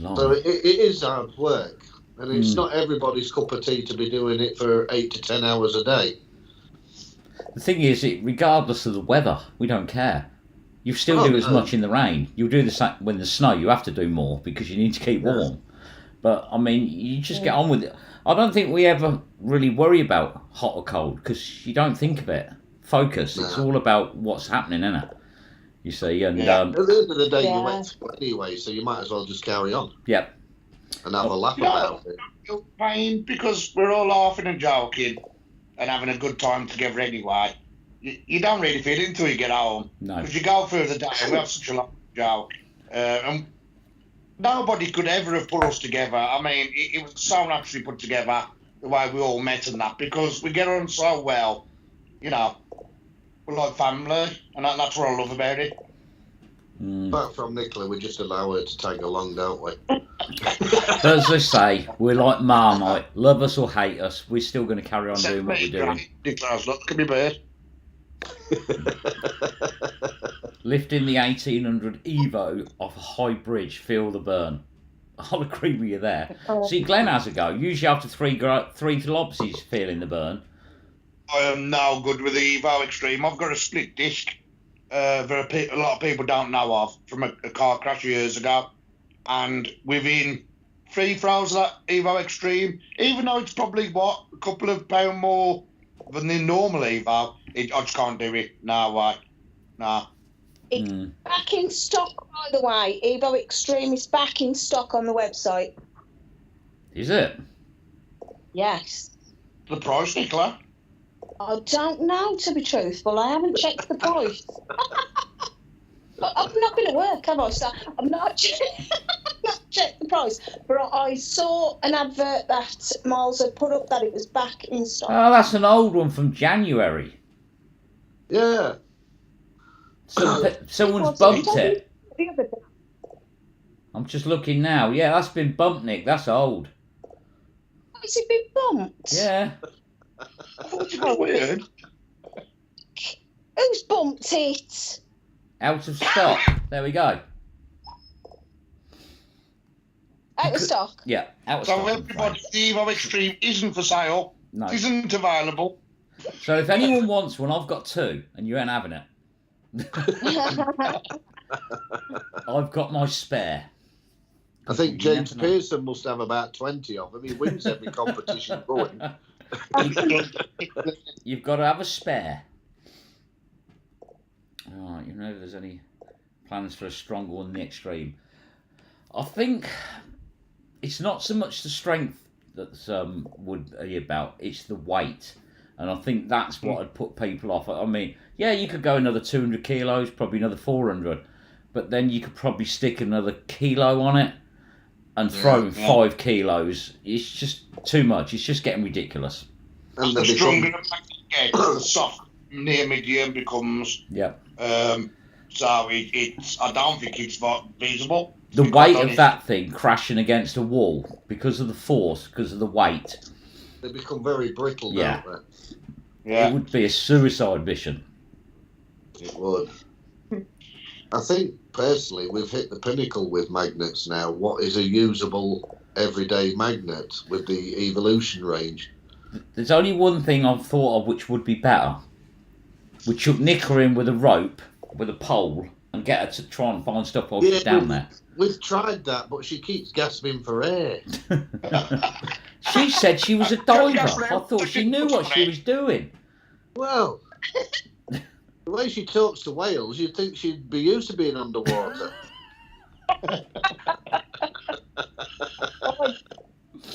So it is hard work, and it's not everybody's cup of tea to be doing it for 8 to 10 hours a day. The thing is, regardless of the weather, we don't care. You still do as much in the rain. You'll do the same when there's snow. You have to do more because you need to keep warm. But I mean, you just get on with it. I don't think we ever really worry about hot or cold because you don't think of it. Focus. It's all about what's happening, isn't it? You see, and at the end of the day, you're wet anyway, so you might as well just carry on. Yep. And have a laugh about it. Feel pain because we're all laughing and joking and having a good time together anyway. You don't really feel it until you get home. No. Because you go through the day and we have such a long joke. And nobody could ever have put us together. I mean, it was so naturally put together the way we all met and that because we get on so well. You know, we're like family, and that's what I love about it. Apart from Nicola, we just allow her to tag along, don't we? But as they say, we're like Marmite. Love us or hate us, we're still going to carry on doing what we're doing. Nicola's look at me bird. Lifting the 1800 Evo off a high bridge, feel the burn. I'll agree with you there. See, Glenn has a go. Usually after three lobs, he's feeling the burn. I am now good with the Evo Extreme. I've got a split disc that a lot of people don't know of from a car crash years ago. And within 3 throws of that Evo Extreme, even though it's probably, a couple of pound more than the normal Evo, I just can't do it. No way. No. It's back in stock, by the way. Evo Extreme is back in stock on the website. Is it? Yes. The price, Nicola? I don't know, to be truthful. I haven't checked the price. But I've not been at work, have I? So I'm not checked the price. But I saw an advert that Miles had put up that it was back in stock. Oh, that's an old one from January. Yeah. Someone's bumped it. I'm just looking now. Yeah, that's been bumped, Nick. That's old. Has it been bumped? Yeah. That's not weird. Who's bumped it? Out of stock. There we go. Out of stock? Yeah, out of So stock. everybody, the Evo Extreme isn't for sale. No. It isn't available. So if anyone wants one, I've got 2, and you ain't having it. I've got my spare. I think James Pearson must have about 20 of them. He wins every competition going. You've got to have a spare. Alright, you know if there's any plans for a stronger one in the Extreme. I think it's not so much the strength that's would be about, it's the weight. And I think that's what would put people off. I mean, yeah, you could go another 200 kilos, probably another 400, but then you could probably stick another kilo on it and throw 5 kilos. It's just too much. It's just getting ridiculous. And the stronger the get, the soft near medium becomes. Yeah. So it's. I don't think it's feasible. The weight of that thing crashing against a wall because of the force, because of the weight. They become very brittle, Yeah. don't Yeah. It would be a suicide mission. they? It would. I think, personally, we've hit the pinnacle with magnets now. What is a usable, everyday magnet with the evolution range? There's only one thing I've thought of which would be better. We should nick her in with a rope, with a pole, and get her to try and find stuff while she's down there. We've tried that, but she keeps gasping for air. She said she was a diver. I thought she knew what she was doing. Well, the way she talks to whales, you'd think she'd be used to being underwater.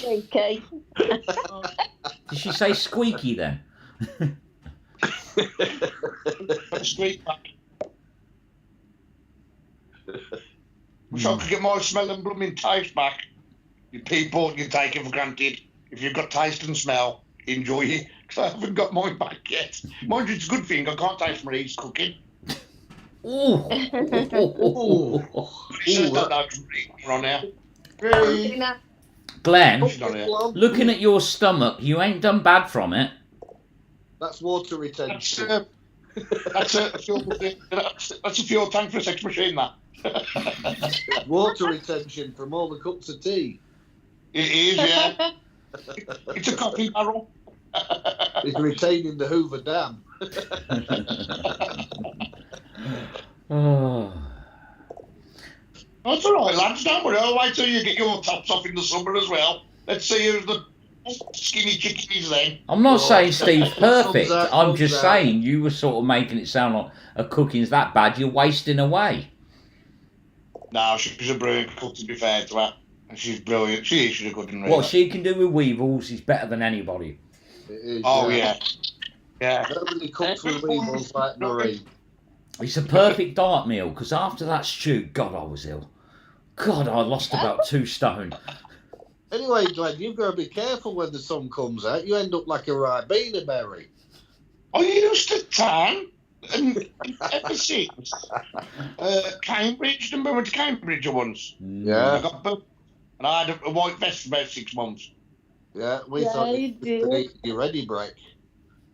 Okay. Did she say squeaky then? Squeak back. Wish I could get my smell and blooming taste back. You people, you take it for granted. If you've got taste and smell, enjoy it. Because I haven't got mine back yet. Mind you, it's a good thing I can't taste Marie's cooking. Ooh. She's not that on now. Really? Glenn, She's not here. looking at your stomach, you ain't done bad from it. That's water That's retention. that's a fuel. That's a fuel tank for a sex machine. That Water retention from all the cups of tea. it is. Yeah, it's a coffee barrel. It's retaining the Hoover Dam. Oh. That's all right, lads. Don't worry. I'll wait till you get your tops off in the summer as well. Let's see who's the skinny chicken is then. I'm not saying Steve's perfect. Thumbs up, I'm thumbs just up. saying you were sort of making it sound like a cooking's that bad. You're wasting away. No, she's a brilliant cook, to be fair to her. And she's brilliant. She's a good one. What she can do with weevils is better than anybody. It is, Oh, yeah. Yeah. Nobody cooks with weevils like Marie. It's a perfect diet meal because after that stew, God, I was ill. God, I lost about 2 stone. Anyway, Glenn, you've got to be careful when the sun comes out. You end up like a Ribena berry. I used to tan and ever since Cambridge. Remember I went to Cambridge once? I Yeah, got burnt. And I had a white vest for about 6 months. yeah. We Yeah, thought you you did. you're ready, break.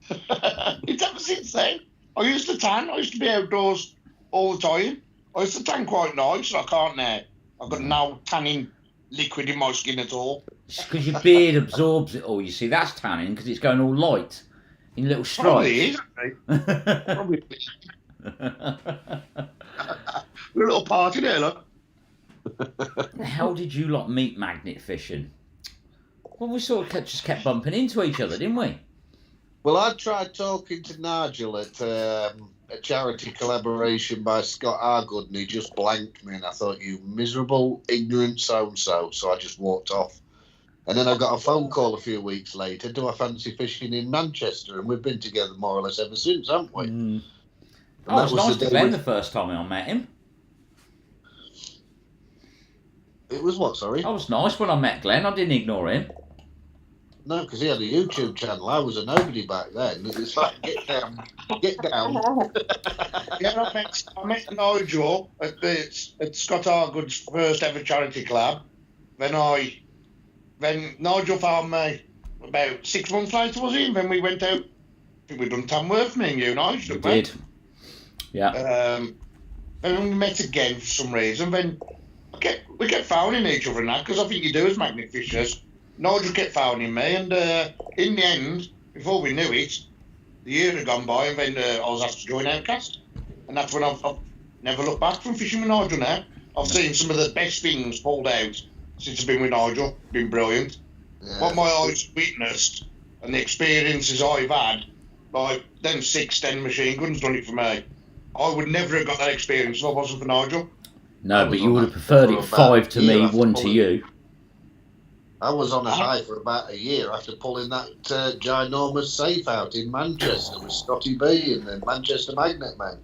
It's ever since then. I used to tan. I used to be outdoors all the time. I used to tan quite nice. I can't now. I've got no tanning liquid in my skin at all. It's because your beard absorbs it all. You see, that's tanning because it's going all light in little Probably stripes. is. Probably. We're a little party there, look. How did you lot meet magnet fishing? Well, we sort of just kept bumping into each other, didn't we? Well, I tried talking to Nigel at a charity collaboration by Scott Argood, and he just blanked me, and I thought, you miserable, ignorant so-and-so, so I just walked off. And then I got a phone call a few weeks later, do I fancy fishing in Manchester? And we've been together more or less ever since, haven't we? Mm. And Oh, it was nice the to day Glenn the first time I met him. It was what, sorry? I was nice when I met Glenn. I didn't ignore him. No, because he had a YouTube channel. I was a nobody back then. It was like, get down, get down. Yeah, I met Nigel at Scott Argood's first ever charity club. Then Nigel found me about 6 months later, was he? Then we went out. I think we'd done Tamworth, me and you, Nigel. We did. Yeah. Then we met again for some reason. Then we kept phoning each other and that, because I think you do as magnet fishers. Nigel kept phoning me, and in the end, before we knew it, the year had gone by, and then I was asked to join Outcast. And that's when I've never looked back from fishing with Nigel now. I've seen some of the best things pulled out since I've been with Nigel. Been brilliant. Yeah. What my eyes witnessed and the experiences I've had, like them 6'10" machine guns done it for me. I would never have got that experience if I wasn't for Nigel. No, I but was you on would have that preferred for it about 5 to a year me, after 1 to pulling- you. I was on a high for about a year after pulling that ginormous safe out in Manchester with Scotty B and the Manchester Magnet Man.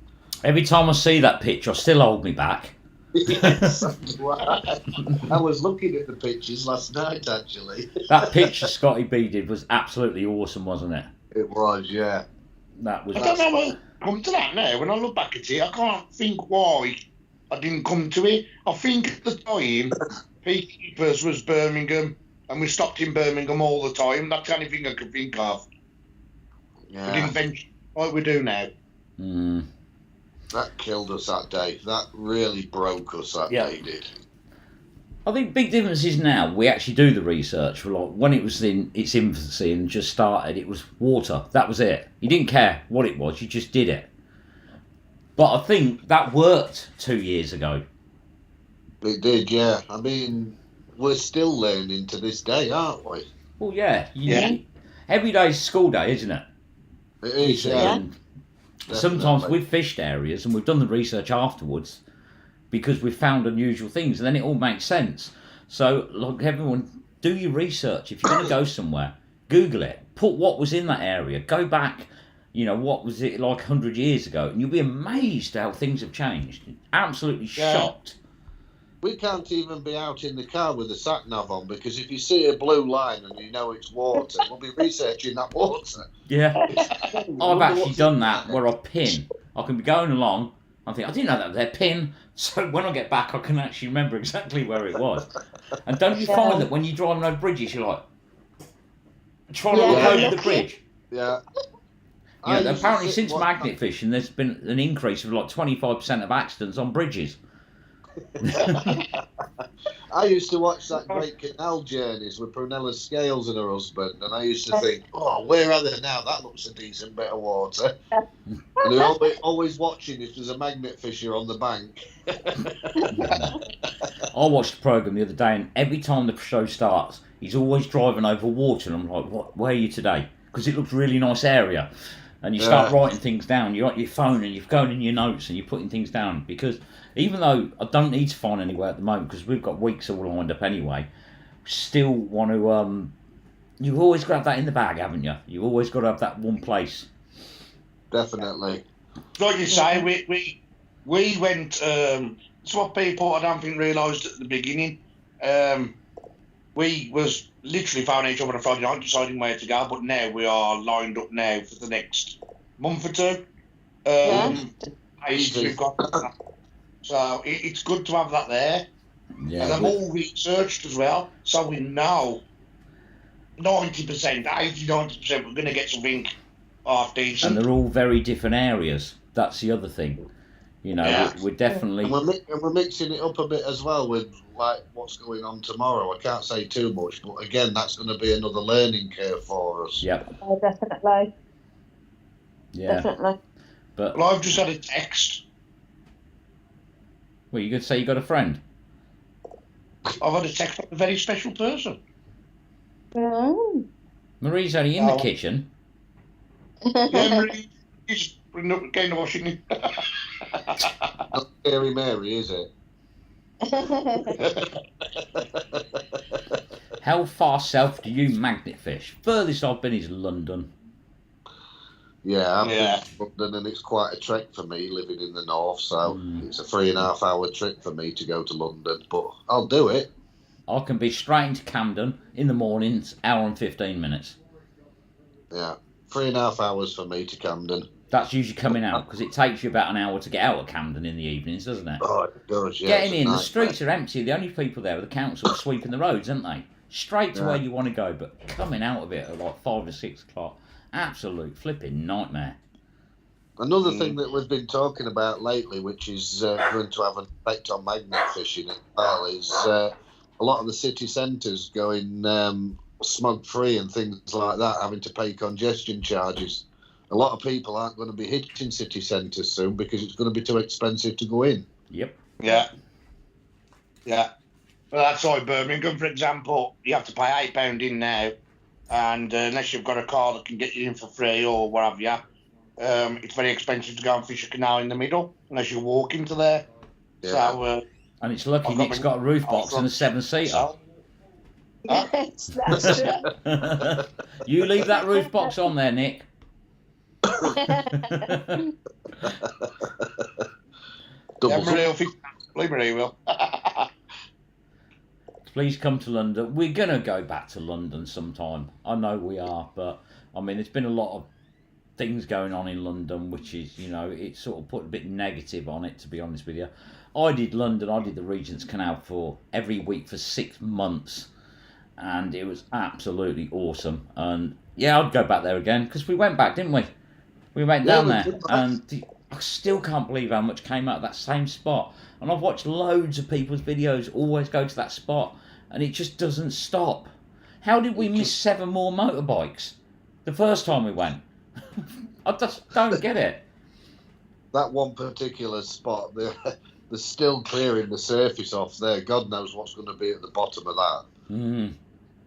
Every time I see that picture, I still hold me back. Yes, I was looking at the pictures last night, actually. That picture Scotty B did was absolutely awesome, wasn't it? It was, yeah. That was. I don't know how I come to that now. When I look back at it, I can't think why I didn't come to it. I think at the time, Peacekeepers was Birmingham, and we stopped in Birmingham all the time. That's the only thing I could think of. We Yeah, didn't venture like we do now. Mm. that killed us that day. That really broke us that Yeah. day, did. I think big difference is now we actually do the research. For like when it was in its infancy and just started, it was water. That was it. You didn't care what it was. You just did it. But I think that worked 2 years ago. It did, yeah. I mean, we're still learning to this day, aren't we? Well, yeah. Yeah. Every day's school day, isn't it? It is, You see, yeah. and sometimes Definitely. we've fished areas and we've done the research afterwards because we've found unusual things, and then it all makes sense. So, like everyone, do your research. If you're going to go somewhere, Google it. Put what was in that area. Go back, what was it like 100 years ago, and you'll be amazed how things have changed. Absolutely Yeah. shocked. We can't even be out in the car with the sat nav on because if you see a blue line and you know it's water, we'll be researching that water. Yeah. I I've wonder actually what's done in that there. where I pin. I can be going along. I think I didn't know that was their pin. So when I get back, I can actually remember exactly where it was. And don't you find that when you're driving over bridges, you're like trying to look Yeah. over the bridge? Yeah. I used to Apparently, sit since and magnet fishing, there's been an increase of like 25% of accidents on bridges. I used to watch that Great Canal Journeys with Prunella Scales and her husband, and I used to think, oh, where are they now? That looks a decent bit of water. And they're always watching if there's a magnet fisher on the bank. I watched the programme the other day, and every time the show starts, he's always driving over water, and I'm like, "What? Where are you today?" Because it looks a really nice area. And you start writing things down. You're on your phone and you're going in your notes and you're putting things down. Because even though I don't need to find anywhere at the moment, because we've got weeks all lined up anyway, still want to. You've always got to have that in the bag, haven't you? You've always got to have that one place. Definitely. Like you say, we went. It's what people I don't think realised at the beginning. We was literally found each other on a Friday night, deciding where to go. But now we are lined up now for the next month or two. We've got so it's good to have that there. Yeah. And they're all researched as well, so we know 90%, 80-90% we're going to get something half decent. And they're all very different areas. That's the other thing. We're definitely. And we're mixing it up a bit as well with like what's going on tomorrow. I can't say too much, but again, that's going to be another learning curve for us. Yep. Oh, definitely. Yeah. Definitely. But Well, I've just had a text. well, you could say you got a friend. I've had a text from a very special person. Oh. Marie's only in the kitchen. Yeah, Marie, he's getting the washing. Not Scary Mary, is it? How far south do you magnet fish? Furthest I've been is London. Yeah, I've been to London, and it's quite a trek for me living in the north. So it's a 3.5 hour trip for me to go to London, but I'll do it. I can be straight into Camden in the mornings, hour and 15 minutes. Yeah, 3.5 hours for me to Camden. That's usually coming out because it takes you about an hour to get out of Camden in the evenings, doesn't it? Oh, it does, yeah. Getting it's a in, the nightmare. streets are empty. The only people there are the council sweeping the roads, aren't they? Straight to Yeah. where you want to go, but coming out of it at like 5 or 6 o'clock, absolute flipping nightmare. Another thing that we've been talking about lately, which is going to have an effect on magnet fishing as well, is a lot of the city centres going smog-free and things like that, having to pay congestion charges. A lot of people aren't going to be hitting city centres soon because it's going to be too expensive to go in. Yep. Yeah. Well, that's like Birmingham, for example. You have to pay £8 in now, and unless you've got a car that can get you in for free or what have you, it's very expensive to go and fish a canal in the middle unless you walk into there. Yeah. So, And it's lucky I've got Nick's my- got a roof box and a 7-seater. so Yes, that's true. You leave that roof box on there, Nick. Double Marie will fish. Marie will. Please come to London. We're going to go back to London sometime. I know we are, but I mean, there's been a lot of things going on in London, which is, you know, it sort of put a bit negative on it, to be honest with you. I did London, I did the Regent's Canal for every week for 6 months, and it was absolutely awesome. And yeah, I'd go back there again, because we went back, didn't we? We went down there, and I still can't believe how much came out of that same spot. And I've watched loads of people's videos always go to that spot, and it just doesn't stop. How did we miss 7 more motorbikes the first time we went? I just don't get it. That one particular spot, they're still clearing the surface off there. God knows what's going to be at the bottom of that. Mm.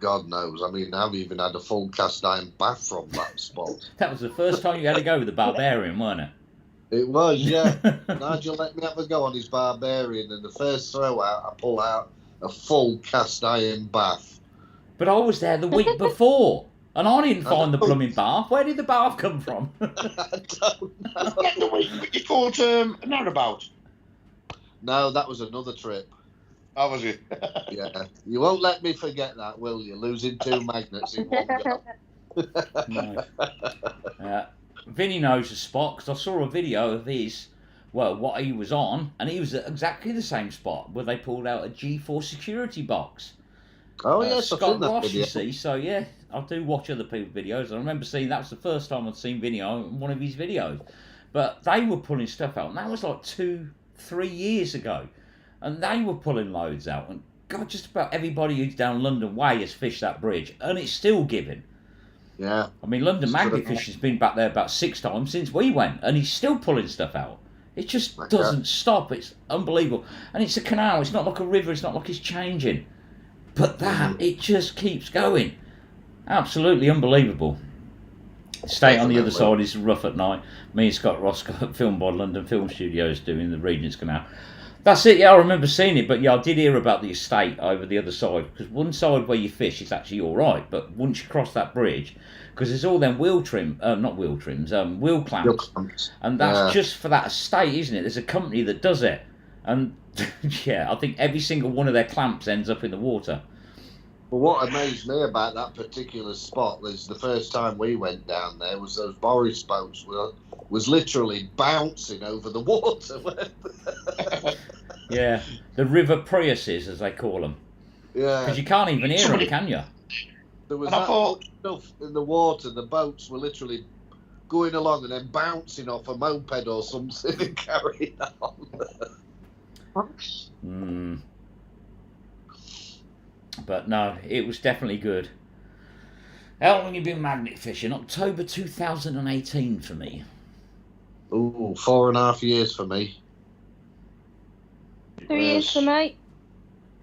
God knows. I mean, I've even had a full cast iron bath from that spot. That was the first time you had to go with the Barbarian, wasn't it? It was, yeah. Nigel let me have a go on his Barbarian, and the first throw out, I pull out a full cast iron bath. But I was there the week before, and I didn't find the blooming bath. Where did the bath come from? I don't know. Get the week you caught a narrowboat. No, that was another trip. How was it? Yeah. You won't let me forget that, will you? Losing 2 magnets in one go. No. Vinny knows the spot, because I saw a video of his, well, what he was on, and he was at exactly the same spot where they pulled out a G4 security box. Oh, yes, I've Scott seen that Ross, video. you see, so yeah, I do watch other people's videos. I remember seeing, that was the first time I'd seen Vinny on one of his videos. But they were pulling stuff out, and that was like 2-3 years ago. And they were pulling loads out, and God, just about everybody who's down London Way has fished that bridge, and it's still giving. Yeah. I mean, London Magnet Fishing's been back there about 6 times since we went, and he's still pulling stuff out. It just doesn't stop. It's unbelievable. And it's a canal. It's not like a river. It's not like it's changing. But that, it just keeps going. Absolutely unbelievable. State on the other side is rough at night. Me and Scott Ross got filmed by London Film Studios doing the Regent's Canal. That's it, yeah, I remember seeing it, but yeah, I did hear about the estate over the other side, because one side where you fish is actually alright, but once you cross that bridge, because there's all them wheel clamps, and that's just for that estate, isn't it? There's a company that does it, and yeah, I think every single one of their clamps ends up in the water. Well, what amazed me about that particular spot is the first time we went down there was those Boris boats was literally bouncing over the water. Yeah, the river Priuses, as they call them. Yeah. Because you can't even hear them, can you? There was that much stuff in the water, the boats were literally going along and then bouncing off a moped or something and carrying on. But no, it was definitely good. How long have you been magnet fishing? October 2018 for me. Ooh, 4.5 years for me. 3 years for me. I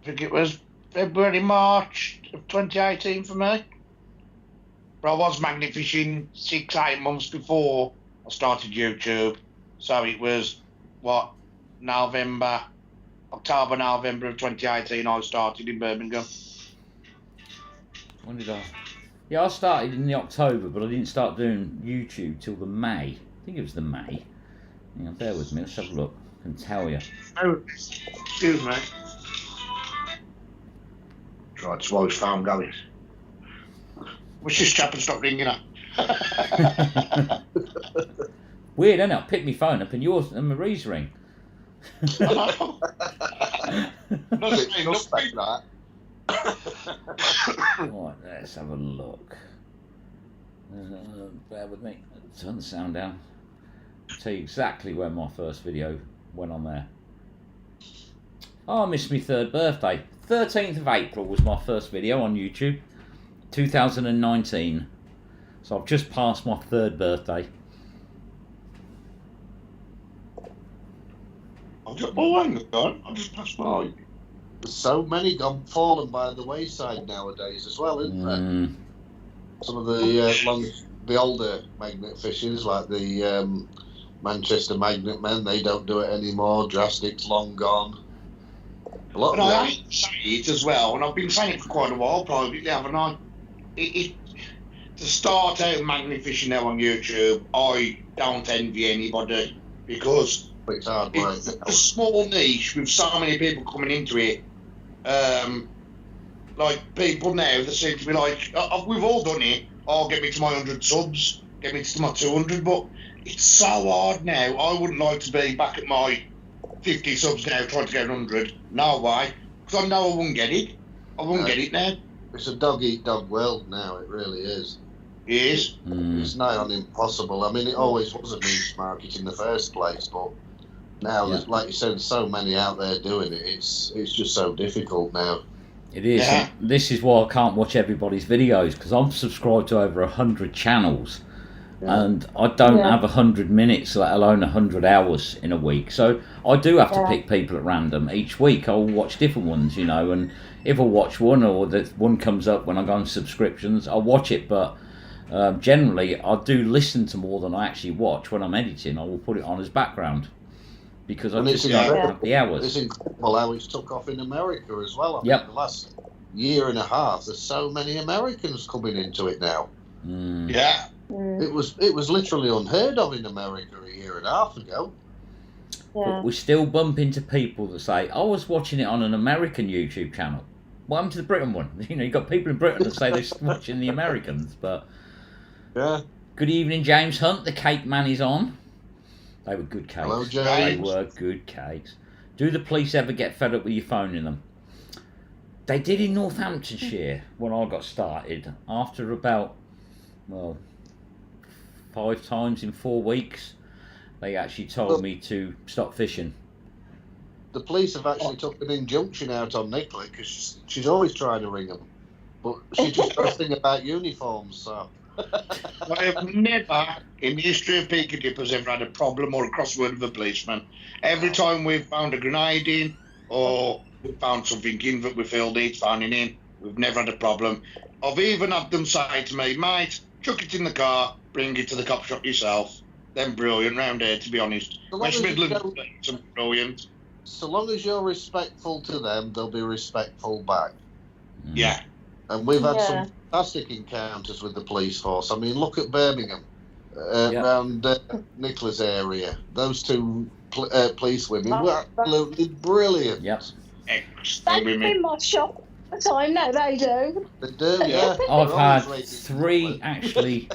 think it was February, March of 2018 for me. But I was magnet fishing 6-8 months before I started YouTube. So it was, October, November of 2018 I started in Birmingham. When did I? Yeah, I started in the October, but I didn't start doing YouTube till the May. I think it was the May. Hang on, bear with me, let's have a look. I can tell you. Oh, excuse me. Tried to slow his phone going. Wish this chap had stopped ringing her. Weird, isn't it? I picked my phone up and yours and Marie's ring. Right. Right, let's have a look. Bear with me. Turn the sound down. I'll tell you exactly where my first video went on there. Oh, I missed my 3rd birthday. 13th of April was my first video on YouTube. 2019. So I've just passed my 3rd birthday. Oh, hang on. I just passed by. There's so many fallen by the wayside nowadays as well, isn't there? Some of the older magnet fishers, like the Manchester Magnet Men, they don't do it anymore. Drastic's long gone. A lot But I say it as well, and I've been saying it for quite a while, privately, haven't I? To start out magnet fishing now on YouTube, I don't envy anybody, because it's hard it's a small niche with so many people coming into it. Like people now, they seem to be like, we've all done it. I'll get me to my 100 subs. get me to my 200, but it's so hard now. I wouldn't like to be back at my 50 subs now trying to get 100. No way. Because I know I won't get it. I won't get it now. It's a dog-eat-dog world now, it really is. It is. It's nigh on impossible. I mean, it always was a niche market in the first place, but now, there's, like you said, so many out there doing it, it's just so difficult now. It is. Yeah. This is why I can't watch everybody's videos, because I'm subscribed to over 100 channels. And I don't have 100 minutes, let alone 100 hours in a week. So I do have to pick people at random. Each week I'll watch different ones, you know, and if I watch one or that one comes up when I go on subscriptions, I'll watch it. But generally I do listen to more than I actually watch. When I'm editing, I will put it on as background because I just don't have the hours. It's incredible how it's took off in America as well. I Yep. mean, the last year and a half, there's so many Americans coming into it now. Yeah. It was literally unheard of in America a year and a half ago. But we still bump into people that say, I was watching it on an American YouTube channel. What happened to the Britain one? You know, you've got people in Britain that say they're watching the Americans. But good evening, James Hunt. The cake man is on. They were good cakes. Hello, James. They were good cakes. Do the police ever get fed up with you phoning them? They did in Northamptonshire when I got started. After about, 5 times in 4 weeks, they actually told me to stop fishing. The police have actually took an injunction out on Nicola because she's always trying to ring them, but she just does thing about uniforms. So I have never, in the history of Peaky Dippers, ever had a problem or a crossword with a policeman. Every time we've found a grenade in, or we found something in that we filled it's finding in, we've never had a problem. I've even had them say to me, mate, chuck it in the car, bring it to the cop shop yourself. Them brilliant round here, to be honest. West Midlands, some brilliant. So long as you're respectful to them, they'll be respectful back. Yeah. And we've had some fantastic encounters with the police force. I mean, look at Birmingham, around Nicola's area. Those two police women were absolutely brilliant. Yep. Excellent They women. in my shop at the time. No, they do. They do, yeah. I've They're had always 3 actually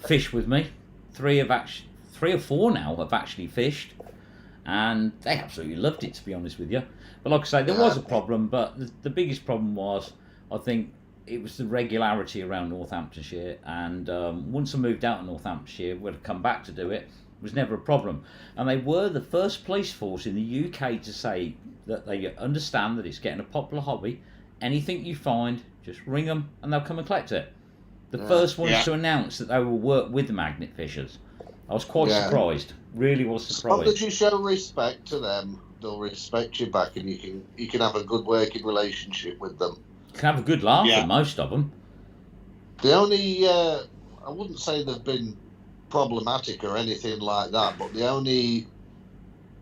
fish with me. 3 or 4 now have actually fished, and they absolutely loved it, to be honest with you. But like I say, there was a problem, but the biggest problem was, I think, it was the regularity around Northamptonshire, and once I moved out of Northamptonshire, would have come back to do it, was never a problem. And they were the first police force in the UK to say that they understand that it's getting a popular hobby. Anything you find, just ring them and they'll come and collect it. The first ones to announce that they will work with the magnet fishers. I was quite surprised. Really was As long surprised. as you show respect to them, they'll respect you back, and you can have a good working relationship with them. You can have a good laugh with most of them. The only, I wouldn't say they've been problematic or anything like that, but the only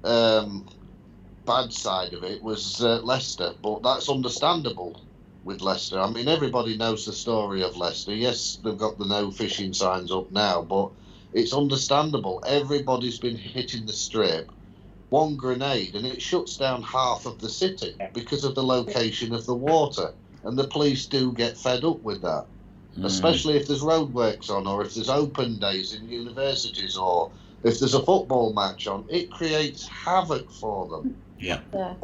bad side of it was Leicester, but that's understandable with Leicester. I mean, everybody knows the story of Leicester. Yes, they've got the no fishing signs up now, but it's understandable. Everybody's been hitting the strip. One grenade and it shuts down half of the city because of the location of the water. And the police do get fed up with that, especially if there's roadworks on, or if there's open days in universities, or if there's a football match on. It creates havoc for them. Yeah. Yeah.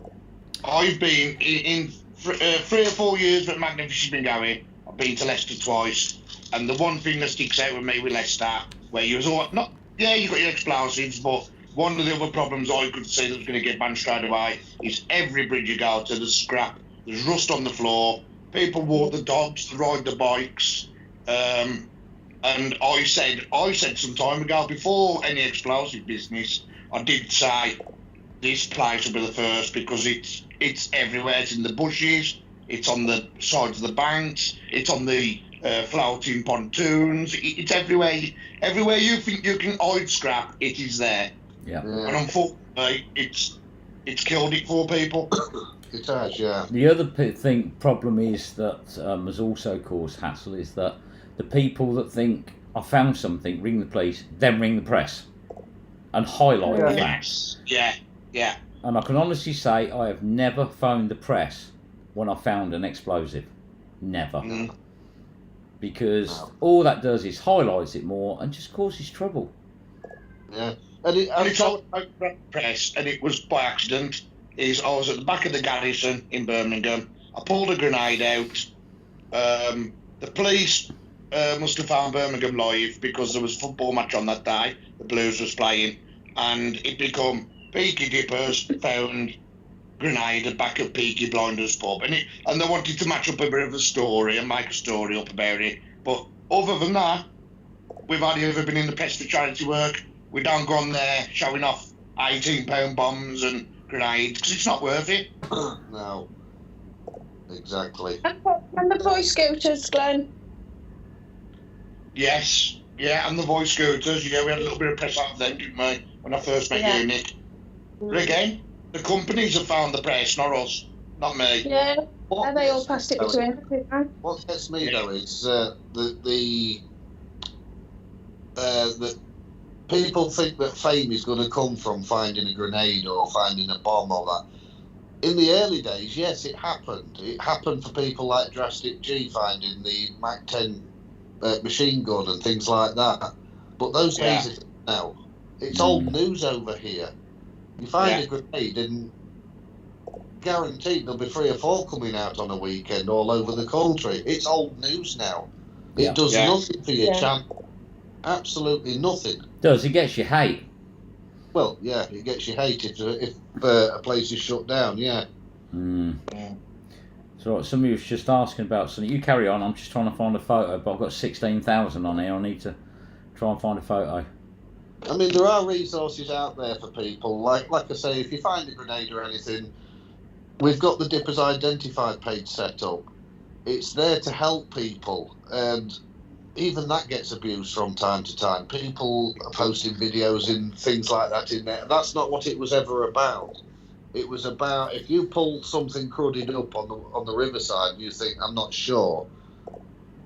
I've been in 3 or 4 years that Magnificent's has been going. I've been to Leicester twice, and the one thing that sticks out with me with Leicester, where you was all not, you got your explosives, but one of the other problems I could see that was going to get banned straight away is every bridge you go to, there's scrap, there's rust on the floor, people walk the dogs, they ride the bikes, and I said some time ago, before any explosive business, I did say this place will be the first, because it's everywhere. It's in the bushes, it's on the sides of the banks, it's on the floating pontoons, it's everywhere. Everywhere you think you can hide scrap, it is there. Yeah. And unfortunately, it's killed it for people. It has, yeah. The other problem is that has also caused hassle is that the people that think I found something, ring the police, then ring the press and highlight the facts. Yeah. And I can honestly say I have never phoned the press when I found an explosive. Never. because No. all that does is highlights it more and just causes trouble. Yeah. And it's all press, and it was by accident. I was at the back of the garrison in Birmingham. I pulled a grenade out. The police must have found Birmingham live because there was a football match on that day. The Blues was playing, and it become Peaky Dippers found grenade at back of Peaky Blinders pub, and they wanted to match up a bit of a story and make a story up about it. But other than that, we've hardly ever been in the press for charity work. We don't go on there showing off 18-pound bombs and grenades because it's not worth it. No. Exactly. And the Boy Scooters, Glenn. Yes, yeah, and the Boy Scooters. Yeah, we had a little bit of press out of them, didn't we, when I first met you, Nick? But again, the companies have found the press, not us, not me. Yeah, and they all passed it between them, didn't they? What gets me though is that people think that fame is going to come from finding a grenade or finding a bomb or that. In the early days, yes, it happened. It happened for people like Drastic G finding the Mac 10 machine gun and things like that. But those days are now. It's old news over here. You find a grenade and guaranteed there'll be 3 or 4 coming out on a weekend all over the country. It's old news now. It does nothing for your channel. Absolutely nothing. Does it gets you hate? Well, yeah, it gets you hate if a place is shut down. Yeah. So somebody was just asking about something. You carry on. I'm just trying to find a photo, but I've got 16,000 on here. I need to try and find a photo. I mean, there are resources out there for people. Like I say, if you find a grenade or anything, we've got the Dippers Identified page set up. It's there to help people, and even that gets abused from time to time. People are posting videos and things like that in there. That's not what it was ever about. It was about if you pulled something cruddied up on the riverside and you think, I'm not sure,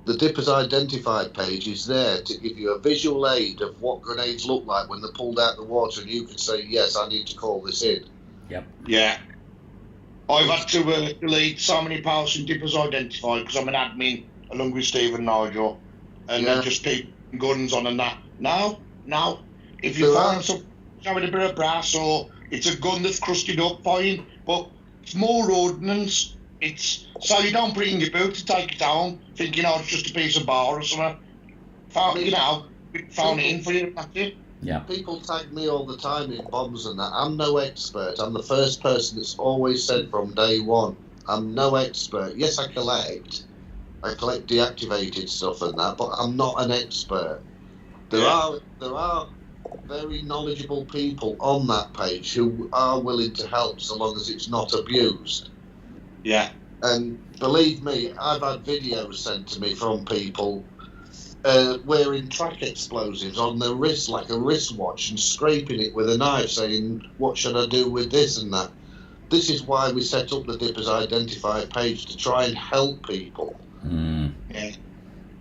the Dippers Identified page is there to give you a visual aid of what grenades look like when they're pulled out of the water, and you can say, yes, I need to call this in. Yep. Yeah. I've had to delete so many posts in Dippers Identified because I'm an admin along with Steve and Nigel, and they just keep guns on and that. No. If you find something with a bit of brass or it's a gun that's crusted up, fine, but it's more ordnance. It's so you don't bring your boot to take it home thinking, it's just a piece of bar or something. Found it in for you, that's it. Yeah. People tag me all the time in bombs and that. I'm no expert. I'm the first person that's always said from day one, I'm no expert. Yes, I collect deactivated stuff and that, but I'm not an expert. There are very knowledgeable people on that page who are willing to help so long as it's not abused. Yeah. And believe me, I've had videos sent to me from people wearing track explosives on their wrist like a wristwatch and scraping it with a knife saying, what should I do with this and that? This is why we set up the Dippers Identified page, to try and help people. Yeah.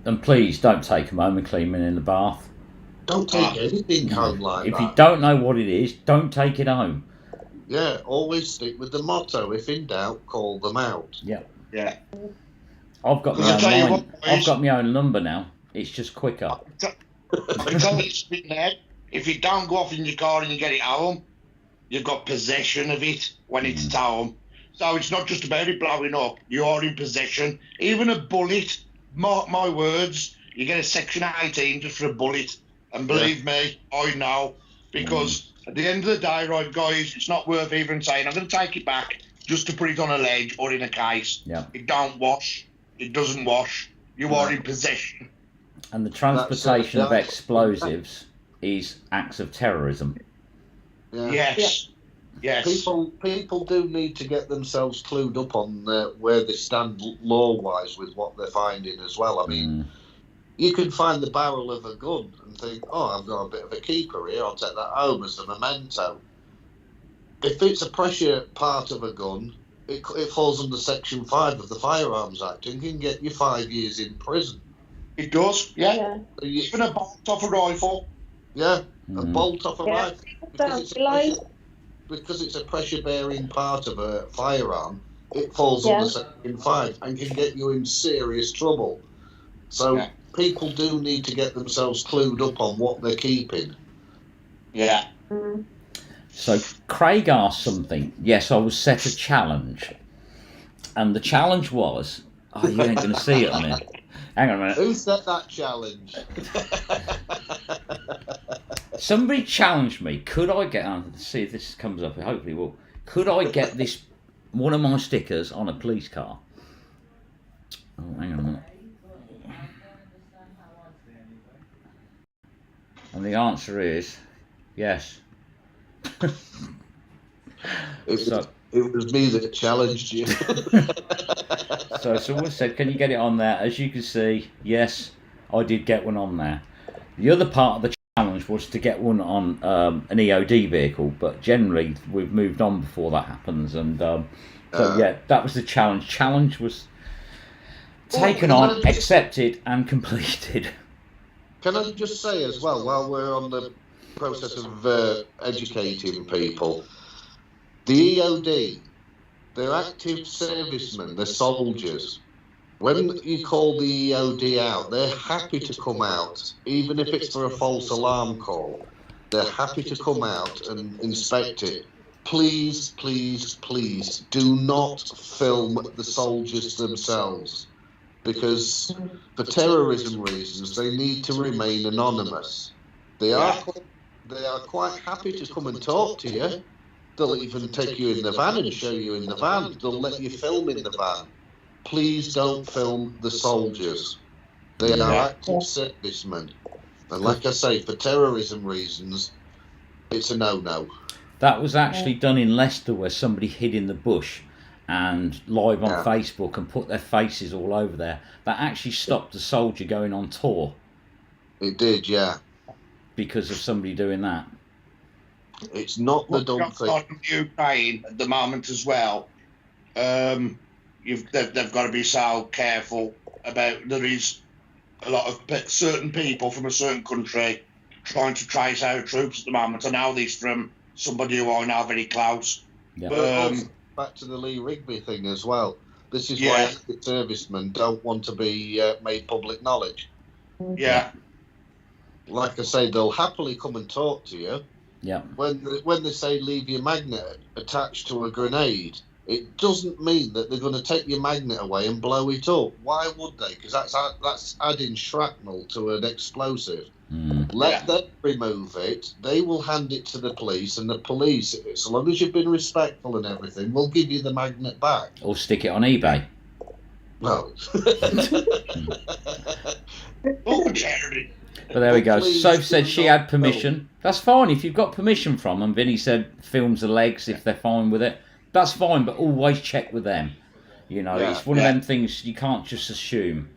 And please don't take them home and clean them in the bath. Don't take anything home like if that. you don't know what it is, don't take it home. Yeah, always stick with the motto, if in doubt, call them out. Yeah. Yeah. I've got my own number now. It's just quicker. It's always been there. If you don't go off in your car and you get it home, you've got possession of it when it's at home. So it's not just about it blowing up. You are in possession. Even a bullet, mark my words, you get a Section 18 just for a bullet. And believe me, I know. Because at the end of the day, right, guys, it's not worth even saying, I'm going to take it back just to put it on a ledge or in a case. Yeah. It don't wash. It doesn't wash. You are in possession. And the transportation of explosives is acts of terrorism. Yeah. Yes. Yes. People do need to get themselves clued up on where they stand law-wise with what they're finding as well. I mean, you can find the barrel of a gun and think, I've got a bit of a keeper here, I'll take that home as a memento. If it's a pressure part of a gun, it falls under Section 5 of the Firearms Act and can get you 5 years in prison. It does, yeah. Even a bolt off a rifle. Yeah, a bolt off a rifle. Because it's a pressure-bearing part of a firearm, it falls under Section 5 and can get you in serious trouble. So people do need to get themselves clued up on what they're keeping. Yeah. So Craig asked something. Yes, I was set a challenge. And the challenge was... Oh, you ain't going to see it on it. Hang on a minute. Who set that challenge? Somebody challenged me. Could I get... Let's see if this comes up. Hopefully it will. Could I get this... one of my stickers on a police car? Oh, hang on a minute. And the answer is... yes. It was me that challenged you. So someone said, can you get it on there? As you can see, yes, I did get one on there. The other part of the challenge was to get one on an EOD vehicle, but generally we've moved on before that happens. And yeah, that was the challenge. Challenge was taken on, accepted and completed. Can I just say as well, while we're on the process of educating people, the EOD, they're active servicemen, they're soldiers. When you call the EOD out, they're happy to come out, even if it's for a false alarm call. They're happy to come out and inspect it. Please, please, please do not film the soldiers themselves, because for terrorism reasons, they need to remain anonymous. They are quite happy to come and talk to you. They'll even take you in the van and show you in the van. They'll let you film in the van. Please don't film the soldiers. They are active servicemen. And like I say, for terrorism reasons, it's a no-no. That was actually done in Leicester, where somebody hid in the bush and live on Facebook and put their faces all over there. That actually stopped a soldier going on tour. It did, yeah. Because of somebody doing that. It's not the dumb thing. On Ukraine at the moment as well. They've got to be so careful about. There is a lot of certain people from a certain country trying to trace our troops at the moment. I know this from somebody who I know very close. Yeah. But back to the Lee Rigby thing as well. This is why active servicemen don't want to be made public knowledge. Yeah. Like I say, they'll happily come and talk to you. Yeah. When they say leave your magnet attached to a grenade, it doesn't mean that they're going to take your magnet away and blow it up. Why would they? Because that's adding shrapnel to an explosive. Let them remove it. They will hand it to the police, and the police, so long as you've been respectful and everything, will give you the magnet back. Or stick it on eBay. No. But there we go. Soph said she had permission. That's fine if you've got permission from them. Vinny said films the legs if they're fine with it. That's fine, but always check with them. You know, it's one of them things you can't just assume.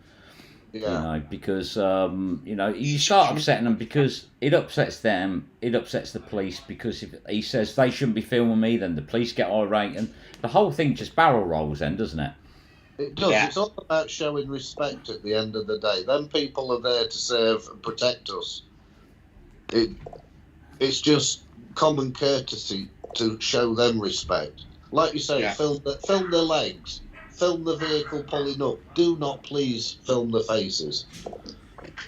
You know, because you start upsetting them because it upsets them. It upsets the police because if he says they shouldn't be filming me, then the police get irate, and the whole thing just barrel rolls then, doesn't it? It does. It's all about showing respect at the end of the day. Them people are there to serve and protect us. It's just common courtesy to show them respect. Like you say, film their legs, film the vehicle pulling up. Do not please film the faces.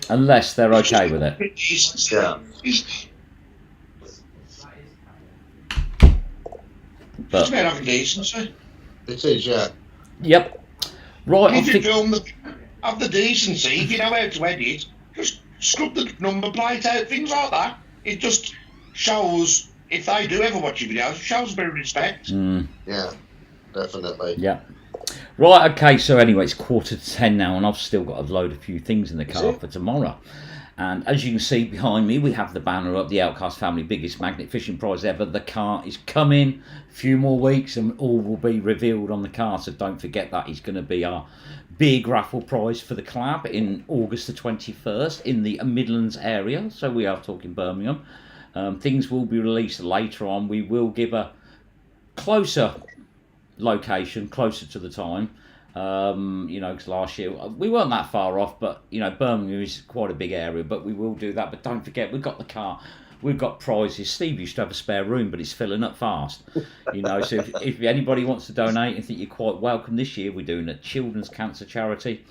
Unless they're okay with it. Yeah. But it's about having decency. It is, yeah. Yep. Right. If you film have the decency, if you know how to edit, just scrub the number plate out, things like that. It just shows, if they do ever watch your videos, it shows a bit of respect. Yeah, definitely. Yeah. Right, okay, so anyway, it's 9:45 now, and I've still got to load a few things in the car for tomorrow. And as you can see behind me, we have the banner up, the Outcast family biggest magnet fishing prize ever. The car is coming, a few more weeks, and all will be revealed on the car. So don't forget that is going to be our big raffle prize for the club in August the 21st in the Midlands area. So we are talking Birmingham. Things will be released later on. We will give a closer location, closer to the time. Because last year we weren't that far off, but Birmingham is quite a big area, but we will do that. But don't forget, we've got the car, we've got prizes. Steve used to have a spare room, but it's filling up fast. So if anybody wants to donate, I think you're quite welcome. This year we're doing a children's cancer charity,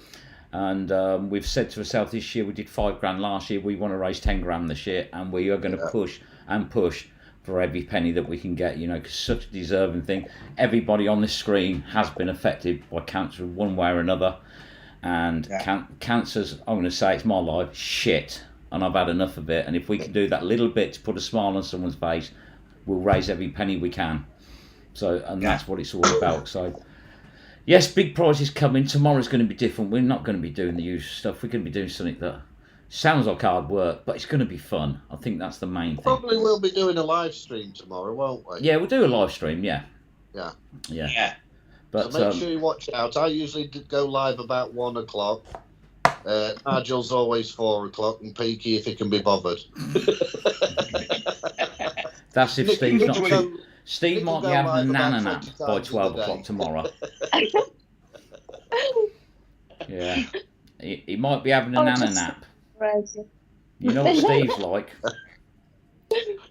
And we've said to ourselves this year, we did £5 last year, we want to raise 10 grand this year, and we are going to push and push for every penny that we can get, you know, because such a deserving thing. Everybody on this screen has been affected by cancer one way or another, and cancer's, I'm going to say, it's my life, shit, and I've had enough of it. And if we can do that little bit to put a smile on someone's face, we'll raise every penny we can. So, and that's what it's all about. So, yes, big prizes coming. Tomorrow's going to be different. We're not going to be doing the usual stuff. We're going to be doing something that sounds like hard work, but it's going to be fun. I think that's the main thing. Probably we'll be doing a live stream tomorrow, won't we? Yeah, we'll do a live stream, yeah. But so make sure you watch out. I usually go live about 1 o'clock. Nigel's always 4 o'clock, and Peaky if he can be bothered. That's if Steve's not too... Steve Nick might be will go having a live nana about nap 20 by times in 12 the o'clock day. tomorrow. Yeah. He might be having a nana nap. Crazy. You know what Steve's like.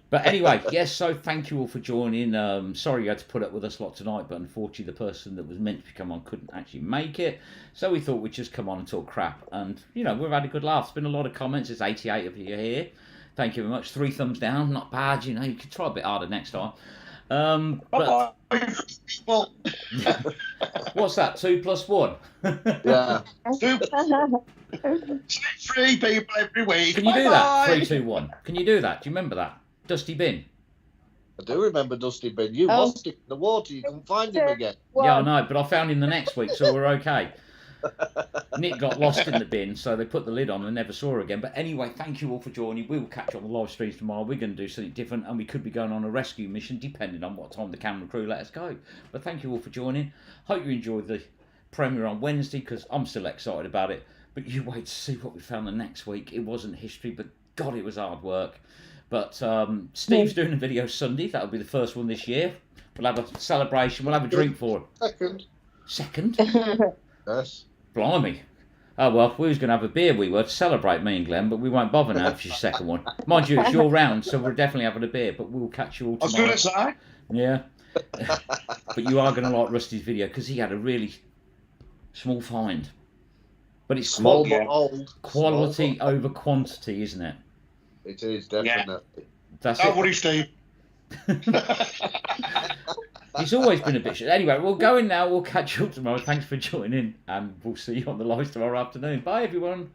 But anyway, yes, so thank you all for joining. Sorry you had to put up with us a lot tonight, but unfortunately the person that was meant to come on couldn't actually make it. So we thought we'd just come on and talk crap. And, you know, we've had a good laugh. There's been a lot of comments. There's 88 of you here. Thank you very much. 3 thumbs down. Not bad, you know. You could try a bit harder next time. But what's that? 2 plus 1? Yeah. 3 people every week. Can you do that? 3, 2, 1. Can you do that? Do you remember that? Dusty Bin. I do remember Dusty Bin. You lost him in the water. You can find him again. Yeah, I know, but I found him the next week, so we're okay. Nick got lost in the bin, so they put the lid on and never saw her again. But anyway, thank you all for joining. We will catch up on the live streams tomorrow. We're going to do something different, and we could be going on a rescue mission, depending on what time the camera crew let us go. But thank you all for joining. Hope you enjoyed the premiere on Wednesday, because I'm still excited about it. But you wait to see what we found the next week. It wasn't history, but God, it was hard work. But Steve's doing a video Sunday. That'll be the first one this year. We'll have a celebration. We'll have a drink for him. Second? Yes. Blimey. Oh, well, we was going to have a beer, we were, to celebrate, me and Glenn, but we won't bother now for your second one. Mind you, it's your round, so we're definitely having a beer, but we'll catch you all tomorrow. I was going to say. Yeah. But you are going to like Rusty's video, because he had a really small find. But it's Small but old. Quality Small but over quantity, isn't it? It is, definitely. That's Don't it. worry, Steve. He's always been a bit shit. Anyway, we'll go in now. We'll catch you up tomorrow. Thanks for joining, and we'll see you on the live tomorrow afternoon. Bye, everyone.